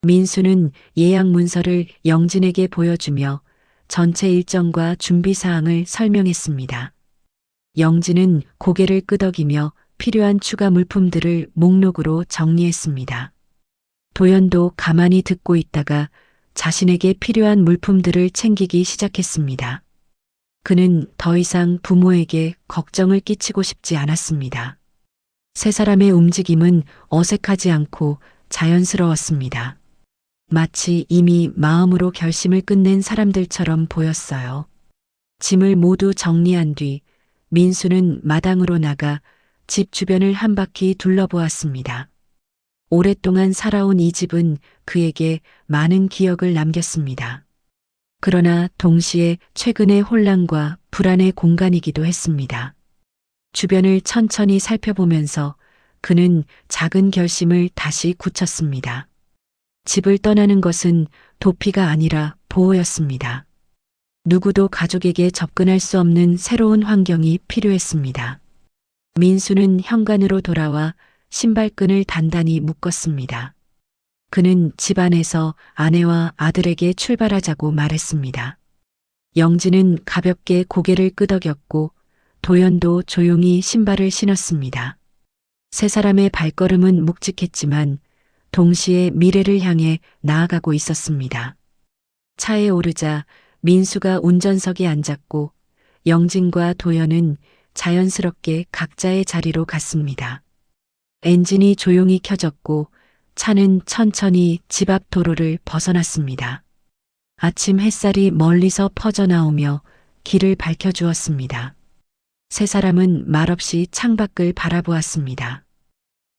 민수는 예약 문서를 영진에게 보여주며 전체 일정과 준비 사항을 설명했습니다. 영진은 고개를 끄덕이며 필요한 추가 물품들을 목록으로 정리했습니다. 도연도 가만히 듣고 있다가 자신에게 필요한 물품들을 챙기기 시작했습니다. 그는 더 이상 부모에게 걱정을 끼치고 싶지 않았습니다. 세 사람의 움직임은 어색하지 않고 자연스러웠습니다. 마치 이미 마음으로 결심을 끝낸 사람들처럼 보였어요. 짐을 모두 정리한 뒤 민수는 마당으로 나가 집 주변을 한 바퀴 둘러보았습니다. 오랫동안 살아온 이 집은 그에게 많은 기억을 남겼습니다. 그러나 동시에 최근의 혼란과 불안의 공간이기도 했습니다. 주변을 천천히 살펴보면서 그는 작은 결심을 다시 굳혔습니다. 집을 떠나는 것은 도피가 아니라 보호였습니다. 누구도 가족에게 접근할 수 없는 새로운 환경이 필요했습니다. 민수는 현관으로 돌아와 신발끈을 단단히 묶었습니다. 그는 집 안에서 아내와 아들에게 출발하자고 말했습니다. 영지는 가볍게 고개를 끄덕였고 도연도 조용히 신발을 신었습니다. 세 사람의 발걸음은 묵직했지만 동시에 미래를 향해 나아가고 있었습니다. 차에 오르자 민수가 운전석에 앉았고 영진과 도연은 자연스럽게 각자의 자리로 갔습니다. 엔진이 조용히 켜졌고 차는 천천히 집 앞 도로를 벗어났습니다. 아침 햇살이 멀리서 퍼져나오며 길을 밝혀주었습니다. 세 사람은 말없이 창밖을 바라보았습니다.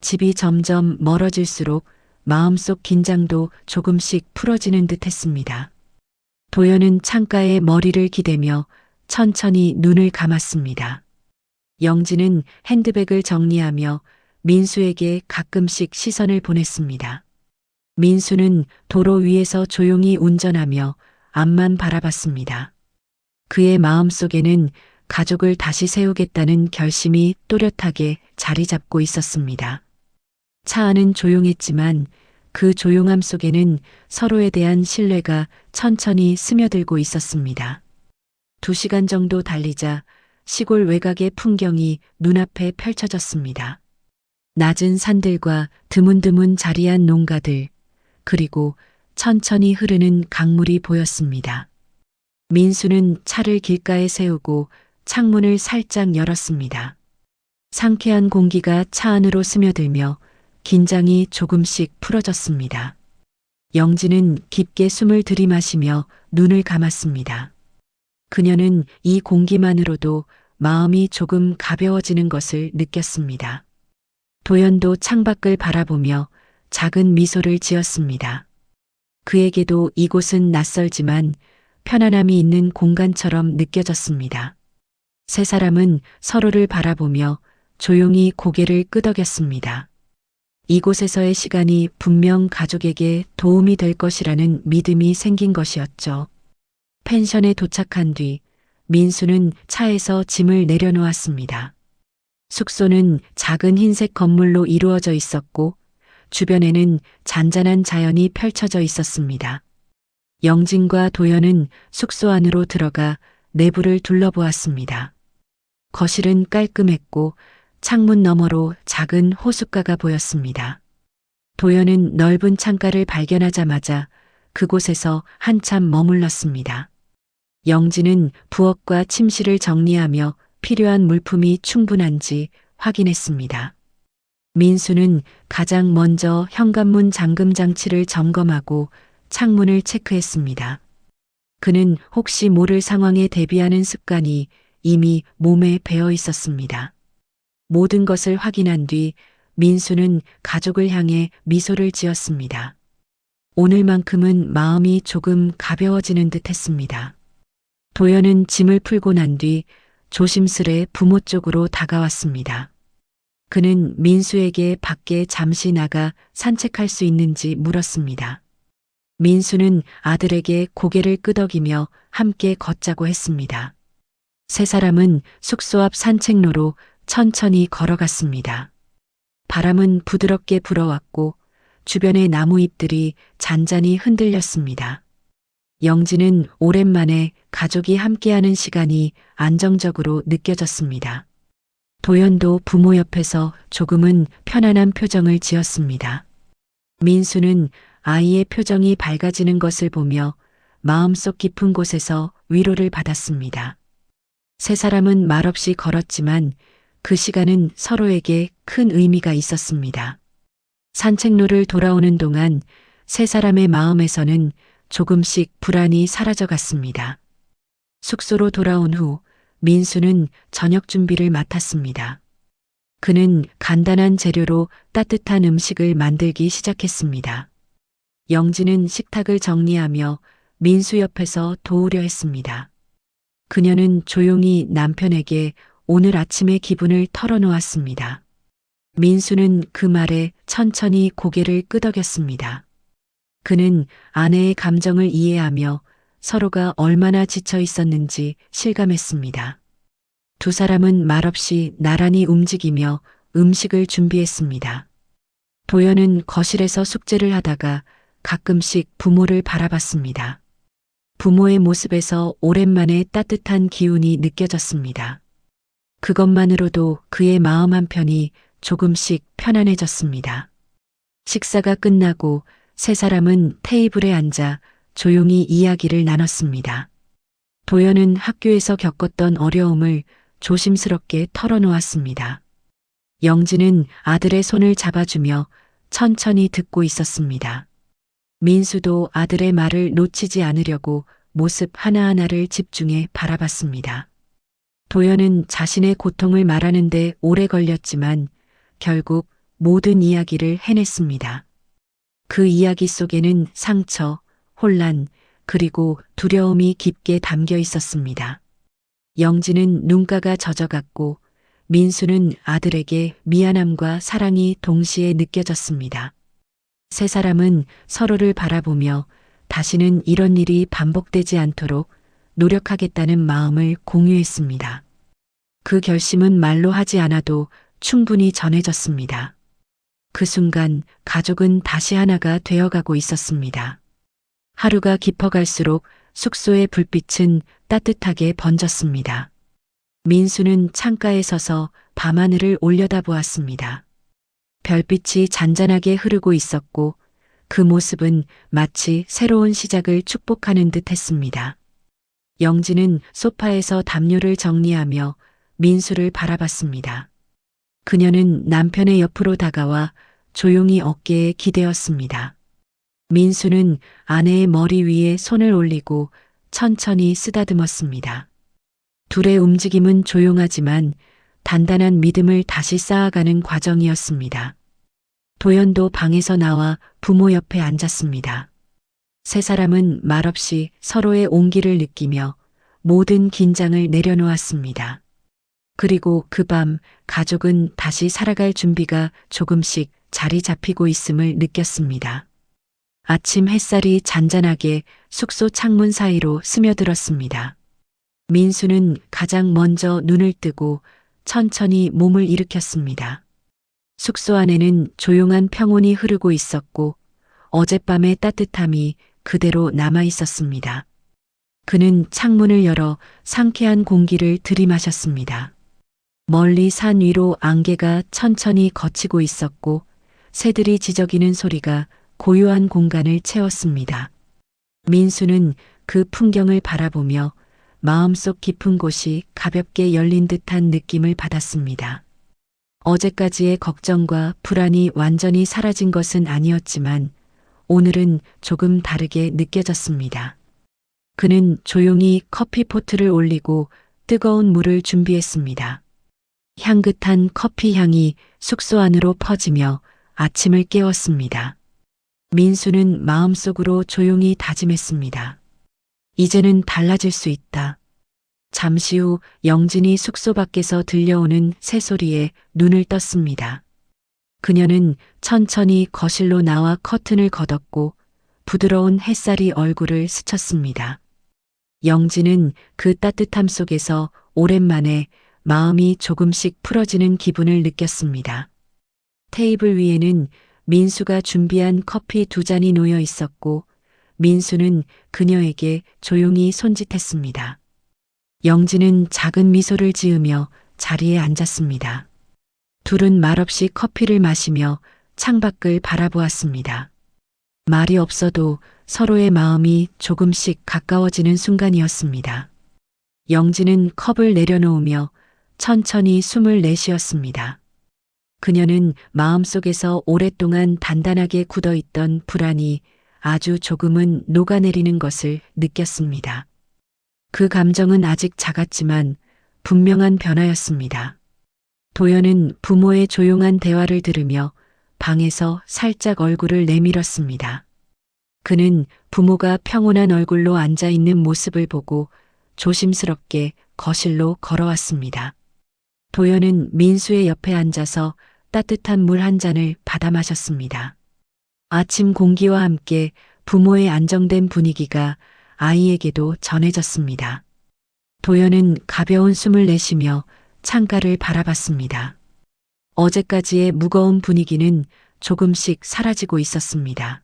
집이 점점 멀어질수록 마음속 긴장도 조금씩 풀어지는 듯 했습니다. 도연은 창가에 머리를 기대며 천천히 눈을 감았습니다. 영진은 핸드백을 정리하며 민수에게 가끔씩 시선을 보냈습니다. 민수는 도로 위에서 조용히 운전하며 앞만 바라봤습니다. 그의 마음속에는 가족을 다시 세우겠다는 결심이 또렷하게 자리 잡고 있었습니다. 차 안은 조용했지만 그 조용함 속에는 서로에 대한 신뢰가 천천히 스며들고 있었습니다. 2시간 정도 달리자 시골 외곽의 풍경이 눈앞에 펼쳐졌습니다. 낮은 산들과 드문드문 자리한 농가들, 그리고 천천히 흐르는 강물이 보였습니다. 민수는 차를 길가에 세우고 창문을 살짝 열었습니다. 상쾌한 공기가 차 안으로 스며들며 긴장이 조금씩 풀어졌습니다. 영진은 깊게 숨을 들이마시며 눈을 감았습니다. 그녀는 이 공기만으로도 마음이 조금 가벼워지는 것을 느꼈습니다. 도연도 창밖을 바라보며 작은 미소를 지었습니다. 그에게도 이곳은 낯설지만 편안함이 있는 공간처럼 느껴졌습니다. 세 사람은 서로를 바라보며 조용히 고개를 끄덕였습니다. 이곳에서의 시간이 분명 가족에게 도움이 될 것이라는 믿음이 생긴 것이었죠. 펜션에 도착한 뒤 민수는 차에서 짐을 내려놓았습니다. 숙소는 작은 흰색 건물로 이루어져 있었고 주변에는 잔잔한 자연이 펼쳐져 있었습니다. 영진과 도연은 숙소 안으로 들어가 내부를 둘러보았습니다. 거실은 깔끔했고 창문 너머로 작은 호숫가가 보였습니다. 도연은 넓은 창가를 발견하자마자 그곳에서 한참 머물렀습니다. 영진은 부엌과 침실을 정리하며 필요한 물품이 충분한지 확인했습니다. 민수는 가장 먼저 현관문 잠금 장치를 점검하고 창문을 체크했습니다. 그는 혹시 모를 상황에 대비하는 습관이 이미 몸에 배어 있었습니다. 모든 것을 확인한 뒤 민수는 가족을 향해 미소를 지었습니다. 오늘만큼은 마음이 조금 가벼워지는 듯 했습니다. 도연은 짐을 풀고 난 뒤 조심스레 부모 쪽으로 다가왔습니다. 그는 민수에게 밖에 잠시 나가 산책할 수 있는지 물었습니다. 민수는 아들에게 고개를 끄덕이며 함께 걷자고 했습니다. 세 사람은 숙소 앞 산책로로 천천히 걸어갔습니다. 바람은 부드럽게 불어왔고 주변의 나무잎들이 잔잔히 흔들렸습니다. 영진은 오랜만에 가족이 함께하는 시간이 안정적으로 느껴졌습니다. 도연도 부모 옆에서 조금은 편안한 표정을 지었습니다. 민수는 아이의 표정이 밝아지는 것을 보며 마음속 깊은 곳에서 위로를 받았습니다. 세 사람은 말없이 걸었지만 그 시간은 서로에게 큰 의미가 있었습니다. 산책로를 돌아오는 동안 세 사람의 마음에서는 조금씩 불안이 사라져 갔습니다. 숙소로 돌아온 후 민수는 저녁 준비를 맡았습니다. 그는 간단한 재료로 따뜻한 음식을 만들기 시작했습니다. 영진은 식탁을 정리하며 민수 옆에서 도우려 했습니다. 그녀는 조용히 남편에게 오늘 아침의 기분을 털어놓았습니다. 민수는 그 말에 천천히 고개를 끄덕였습니다. 그는 아내의 감정을 이해하며 서로가 얼마나 지쳐 있었는지 실감했습니다. 두 사람은 말없이 나란히 움직이며 음식을 준비했습니다. 도연은 거실에서 숙제를 하다가 가끔씩 부모를 바라봤습니다. 부모의 모습에서 오랜만에 따뜻한 기운이 느껴졌습니다. 그것만으로도 그의 마음 한편이 조금씩 편안해졌습니다. 식사가 끝나고 세 사람은 테이블에 앉아 조용히 이야기를 나눴습니다. 도연은 학교에서 겪었던 어려움을 조심스럽게 털어놓았습니다. 영진은 아들의 손을 잡아주며 천천히 듣고 있었습니다. 민수도 아들의 말을 놓치지 않으려고 모습 하나하나를 집중해 바라봤습니다. 도연은 자신의 고통을 말하는데 오래 걸렸지만 결국 모든 이야기를 해냈습니다. 그 이야기 속에는 상처, 혼란, 그리고 두려움이 깊게 담겨 있었습니다. 영진은 눈가가 젖어갔고 민수는 아들에게 미안함과 사랑이 동시에 느껴졌습니다. 세 사람은 서로를 바라보며 다시는 이런 일이 반복되지 않도록 노력하겠다는 마음을 공유했습니다. 그 결심은 말로 하지 않아도 충분히 전해졌습니다. 그 순간 가족은 다시 하나가 되어가고 있었습니다. 하루가 깊어갈수록 숙소의 불빛은 따뜻하게 번졌습니다. 민수는 창가에 서서 밤하늘을 올려다보았습니다. 별빛이 잔잔하게 흐르고 있었고 그 모습은 마치 새로운 시작을 축복하는 듯 했습니다. 영진은 소파에서 담요를 정리하며 민수를 바라봤습니다. 그녀는 남편의 옆으로 다가와 조용히 어깨에 기대었습니다. 민수는 아내의 머리 위에 손을 올리고 천천히 쓰다듬었습니다. 둘의 움직임은 조용하지만 단단한 믿음을 다시 쌓아가는 과정이었습니다. 도연도 방에서 나와 부모 옆에 앉았습니다. 세 사람은 말없이 서로의 온기를 느끼며 모든 긴장을 내려놓았습니다. 그리고 그 밤 가족은 다시 살아갈 준비가 조금씩 자리 잡히고 있음을 느꼈습니다. 아침 햇살이 잔잔하게 숙소 창문 사이로 스며들었습니다. 민수는 가장 먼저 눈을 뜨고 천천히 몸을 일으켰습니다. 숙소 안에는 조용한 평온이 흐르고 있었고 어젯밤의 따뜻함이 그대로 남아 있었습니다. 그는 창문을 열어 상쾌한 공기를 들이마셨습니다. 멀리 산 위로 안개가 천천히 걷히고 있었고 새들이 지저귀는 소리가 고요한 공간을 채웠습니다. 민수는 그 풍경을 바라보며 마음속 깊은 곳이 가볍게 열린 듯한 느낌을 받았습니다. 어제까지의 걱정과 불안이 완전히 사라진 것은 아니었지만 오늘은 조금 다르게 느껴졌습니다. 그는 조용히 커피포트를 올리고 뜨거운 물을 준비했습니다. 향긋한 커피 향이 숙소 안으로 퍼지며 아침을 깨웠습니다. 민수는 마음속으로 조용히 다짐했습니다. 이제는 달라질 수 있다. 잠시 후 영진이 숙소 밖에서 들려오는 새소리에 눈을 떴습니다. 그녀는 천천히 거실로 나와 커튼을 걷었고 부드러운 햇살이 얼굴을 스쳤습니다. 영진은 그 따뜻함 속에서 오랜만에 마음이 조금씩 풀어지는 기분을 느꼈습니다. 테이블 위에는 민수가 준비한 커피 2잔이 놓여 있었고 민수는 그녀에게 조용히 손짓했습니다. 영진은 작은 미소를 지으며 자리에 앉았습니다. 둘은 말없이 커피를 마시며 창밖을 바라보았습니다. 말이 없어도 서로의 마음이 조금씩 가까워지는 순간이었습니다. 영진은 컵을 내려놓으며 천천히 숨을 내쉬었습니다. 그녀는 마음속에서 오랫동안 단단하게 굳어있던 불안이 아주 조금은 녹아내리는 것을 느꼈습니다. 그 감정은 아직 작았지만 분명한 변화였습니다. 도연은 부모의 조용한 대화를 들으며 방에서 살짝 얼굴을 내밀었습니다. 그는 부모가 평온한 얼굴로 앉아 있는 모습을 보고 조심스럽게 거실로 걸어왔습니다. 도연은 민수의 옆에 앉아서 따뜻한 물 한 잔을 받아 마셨습니다. 아침 공기와 함께 부모의 안정된 분위기가 아이에게도 전해졌습니다. 도연은 가벼운 숨을 내쉬며 창가를 바라봤습니다. 어제까지의 무거운 분위기는 조금씩 사라지고 있었습니다.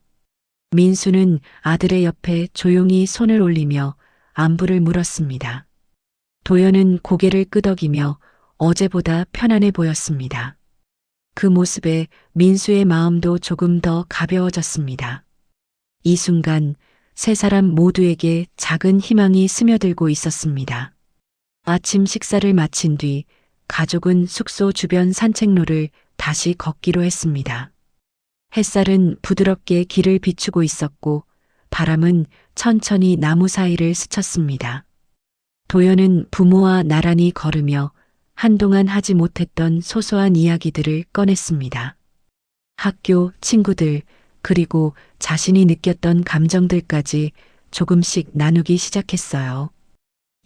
민수는 아들의 옆에 조용히 손을 올리며 안부를 물었습니다. 도연은 고개를 끄덕이며 어제보다 편안해 보였습니다. 그 모습에 민수의 마음도 조금 더 가벼워졌습니다. 이 순간 세 사람 모두에게 작은 희망이 스며들고 있었습니다. 아침 식사를 마친 뒤 가족은 숙소 주변 산책로를 다시 걷기로 했습니다. 햇살은 부드럽게 길을 비추고 있었고 바람은 천천히 나무 사이를 스쳤습니다. 도연은 부모와 나란히 걸으며 한동안 하지 못했던 소소한 이야기들을 꺼냈습니다. 학교, 친구들, 그리고 자신이 느꼈던 감정들까지 조금씩 나누기 시작했어요.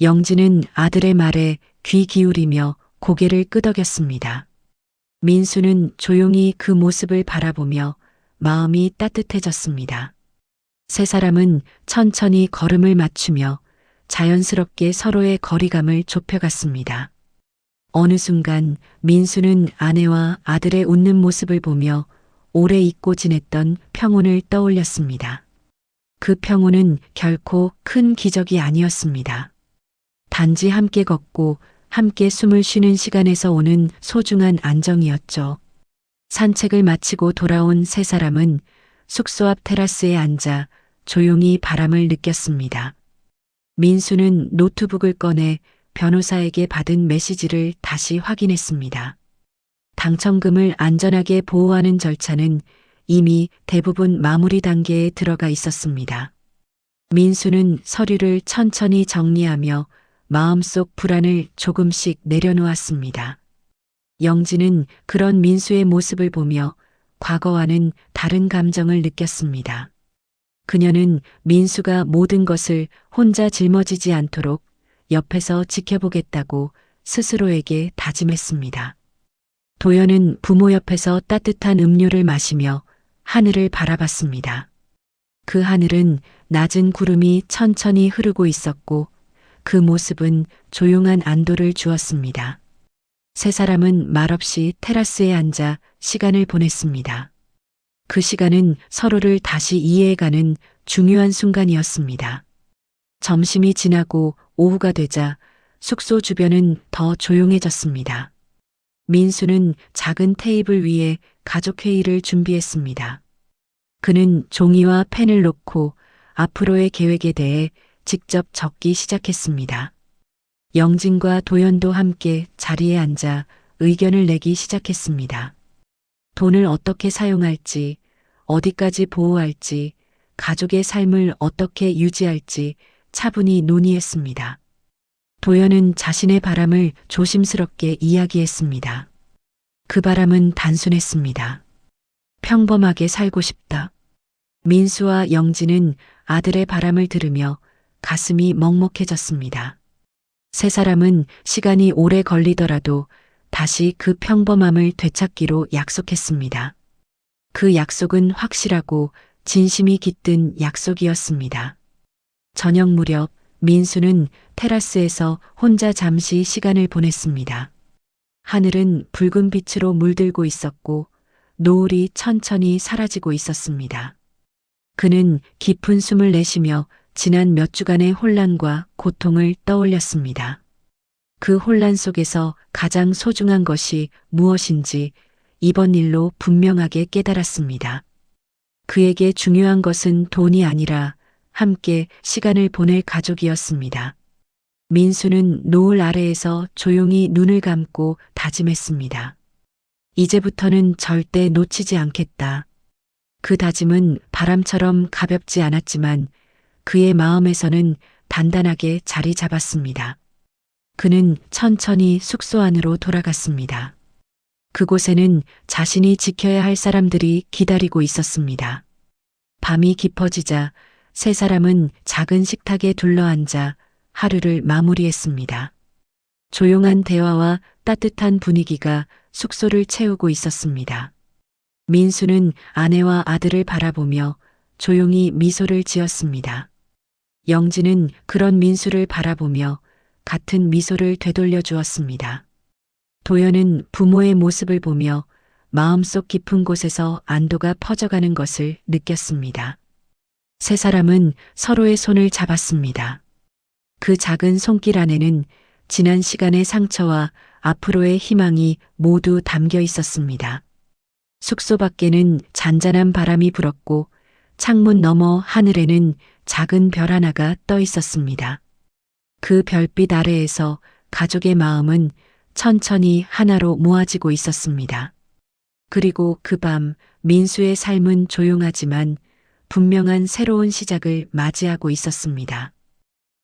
영지는 아들의 말에 귀 기울이며 고개를 끄덕였습니다. 민수는 조용히 그 모습을 바라보며 마음이 따뜻해졌습니다. 세 사람은 천천히 걸음을 맞추며 자연스럽게 서로의 거리감을 좁혀갔습니다. 어느 순간 민수는 아내와 아들의 웃는 모습을 보며 오래 잊고 지냈던 평온을 떠올렸습니다. 그 평온은 결코 큰 기적이 아니었습니다. 단지 함께 걷고 함께 숨을 쉬는 시간에서 오는 소중한 안정이었죠. 산책을 마치고 돌아온 세 사람은 숙소 앞 테라스에 앉아 조용히 바람을 느꼈습니다. 민수는 노트북을 꺼내 변호사에게 받은 메시지를 다시 확인했습니다. 당첨금을 안전하게 보호하는 절차는 이미 대부분 마무리 단계에 들어가 있었습니다. 민수는 서류를 천천히 정리하며 마음속 불안을 조금씩 내려놓았습니다. 영지는 그런 민수의 모습을 보며 과거와는 다른 감정을 느꼈습니다. 그녀는 민수가 모든 것을 혼자 짊어지지 않도록 옆에서 지켜보겠다고 스스로에게 다짐했습니다. 도연은 부모 옆에서 따뜻한 음료를 마시며 하늘을 바라봤습니다. 그 하늘은 낮은 구름이 천천히 흐르고 있었고 그 모습은 조용한 안도를 주었습니다. 세 사람은 말없이 테라스에 앉아 시간을 보냈습니다. 그 시간은 서로를 다시 이해해가는 중요한 순간이었습니다. 점심이 지나고 오후가 되자 숙소 주변은 더 조용해졌습니다. 민수는 작은 테이블 위에 가족회의를 준비했습니다. 그는 종이와 펜을 놓고 앞으로의 계획에 대해 직접 적기 시작했습니다. 영진과 도연도 함께 자리에 앉아 의견을 내기 시작했습니다. 돈을 어떻게 사용할지, 어디까지 보호할지, 가족의 삶을 어떻게 유지할지 차분히 논의했습니다. 도연은 자신의 바람을 조심스럽게 이야기했습니다. 그 바람은 단순했습니다. 평범하게 살고 싶다. 민수와 영진은 아들의 바람을 들으며 가슴이 먹먹해졌습니다. 세 사람은 시간이 오래 걸리더라도 다시 그 평범함을 되찾기로 약속했습니다. 그 약속은 확실하고 진심이 깃든 약속이었습니다. 저녁 무렵 민수는 테라스에서 혼자 잠시 시간을 보냈습니다. 하늘은 붉은 빛으로 물들고 있었고 노을이 천천히 사라지고 있었습니다. 그는 깊은 숨을 내쉬며 지난 몇 주간의 혼란과 고통을 떠올렸습니다. 그 혼란 속에서 가장 소중한 것이 무엇인지 이번 일로 분명하게 깨달았습니다. 그에게 중요한 것은 돈이 아니라 함께 시간을 보낼 가족이었습니다. 민수는 노을 아래에서 조용히 눈을 감고 다짐했습니다. 이제부터는 절대 놓치지 않겠다. 그 다짐은 바람처럼 가볍지 않았지만 그의 마음에서는 단단하게 자리 잡았습니다. 그는 천천히 숙소 안으로 돌아갔습니다. 그곳에는 자신이 지켜야 할 사람들이 기다리고 있었습니다. 밤이 깊어지자 세 사람은 작은 식탁에 둘러앉아 하루를 마무리했습니다. 조용한 대화와 따뜻한 분위기가 숙소를 채우고 있었습니다. 민수는 아내와 아들을 바라보며 조용히 미소를 지었습니다. 영진은 그런 민수를 바라보며 같은 미소를 되돌려 주었습니다. 도연은 부모의 모습을 보며 마음속 깊은 곳에서 안도가 퍼져가는 것을 느꼈습니다. 세 사람은 서로의 손을 잡았습니다. 그 작은 손길 안에는 지난 시간의 상처와 앞으로의 희망이 모두 담겨 있었습니다. 숙소 밖에는 잔잔한 바람이 불었고 창문 너머 하늘에는 작은 별 하나가 떠 있었습니다. 그 별빛 아래에서 가족의 마음은 천천히 하나로 모아지고 있었습니다. 그리고 그 밤 민수의 삶은 조용하지만 분명한 새로운 시작을 맞이하고 있었습니다.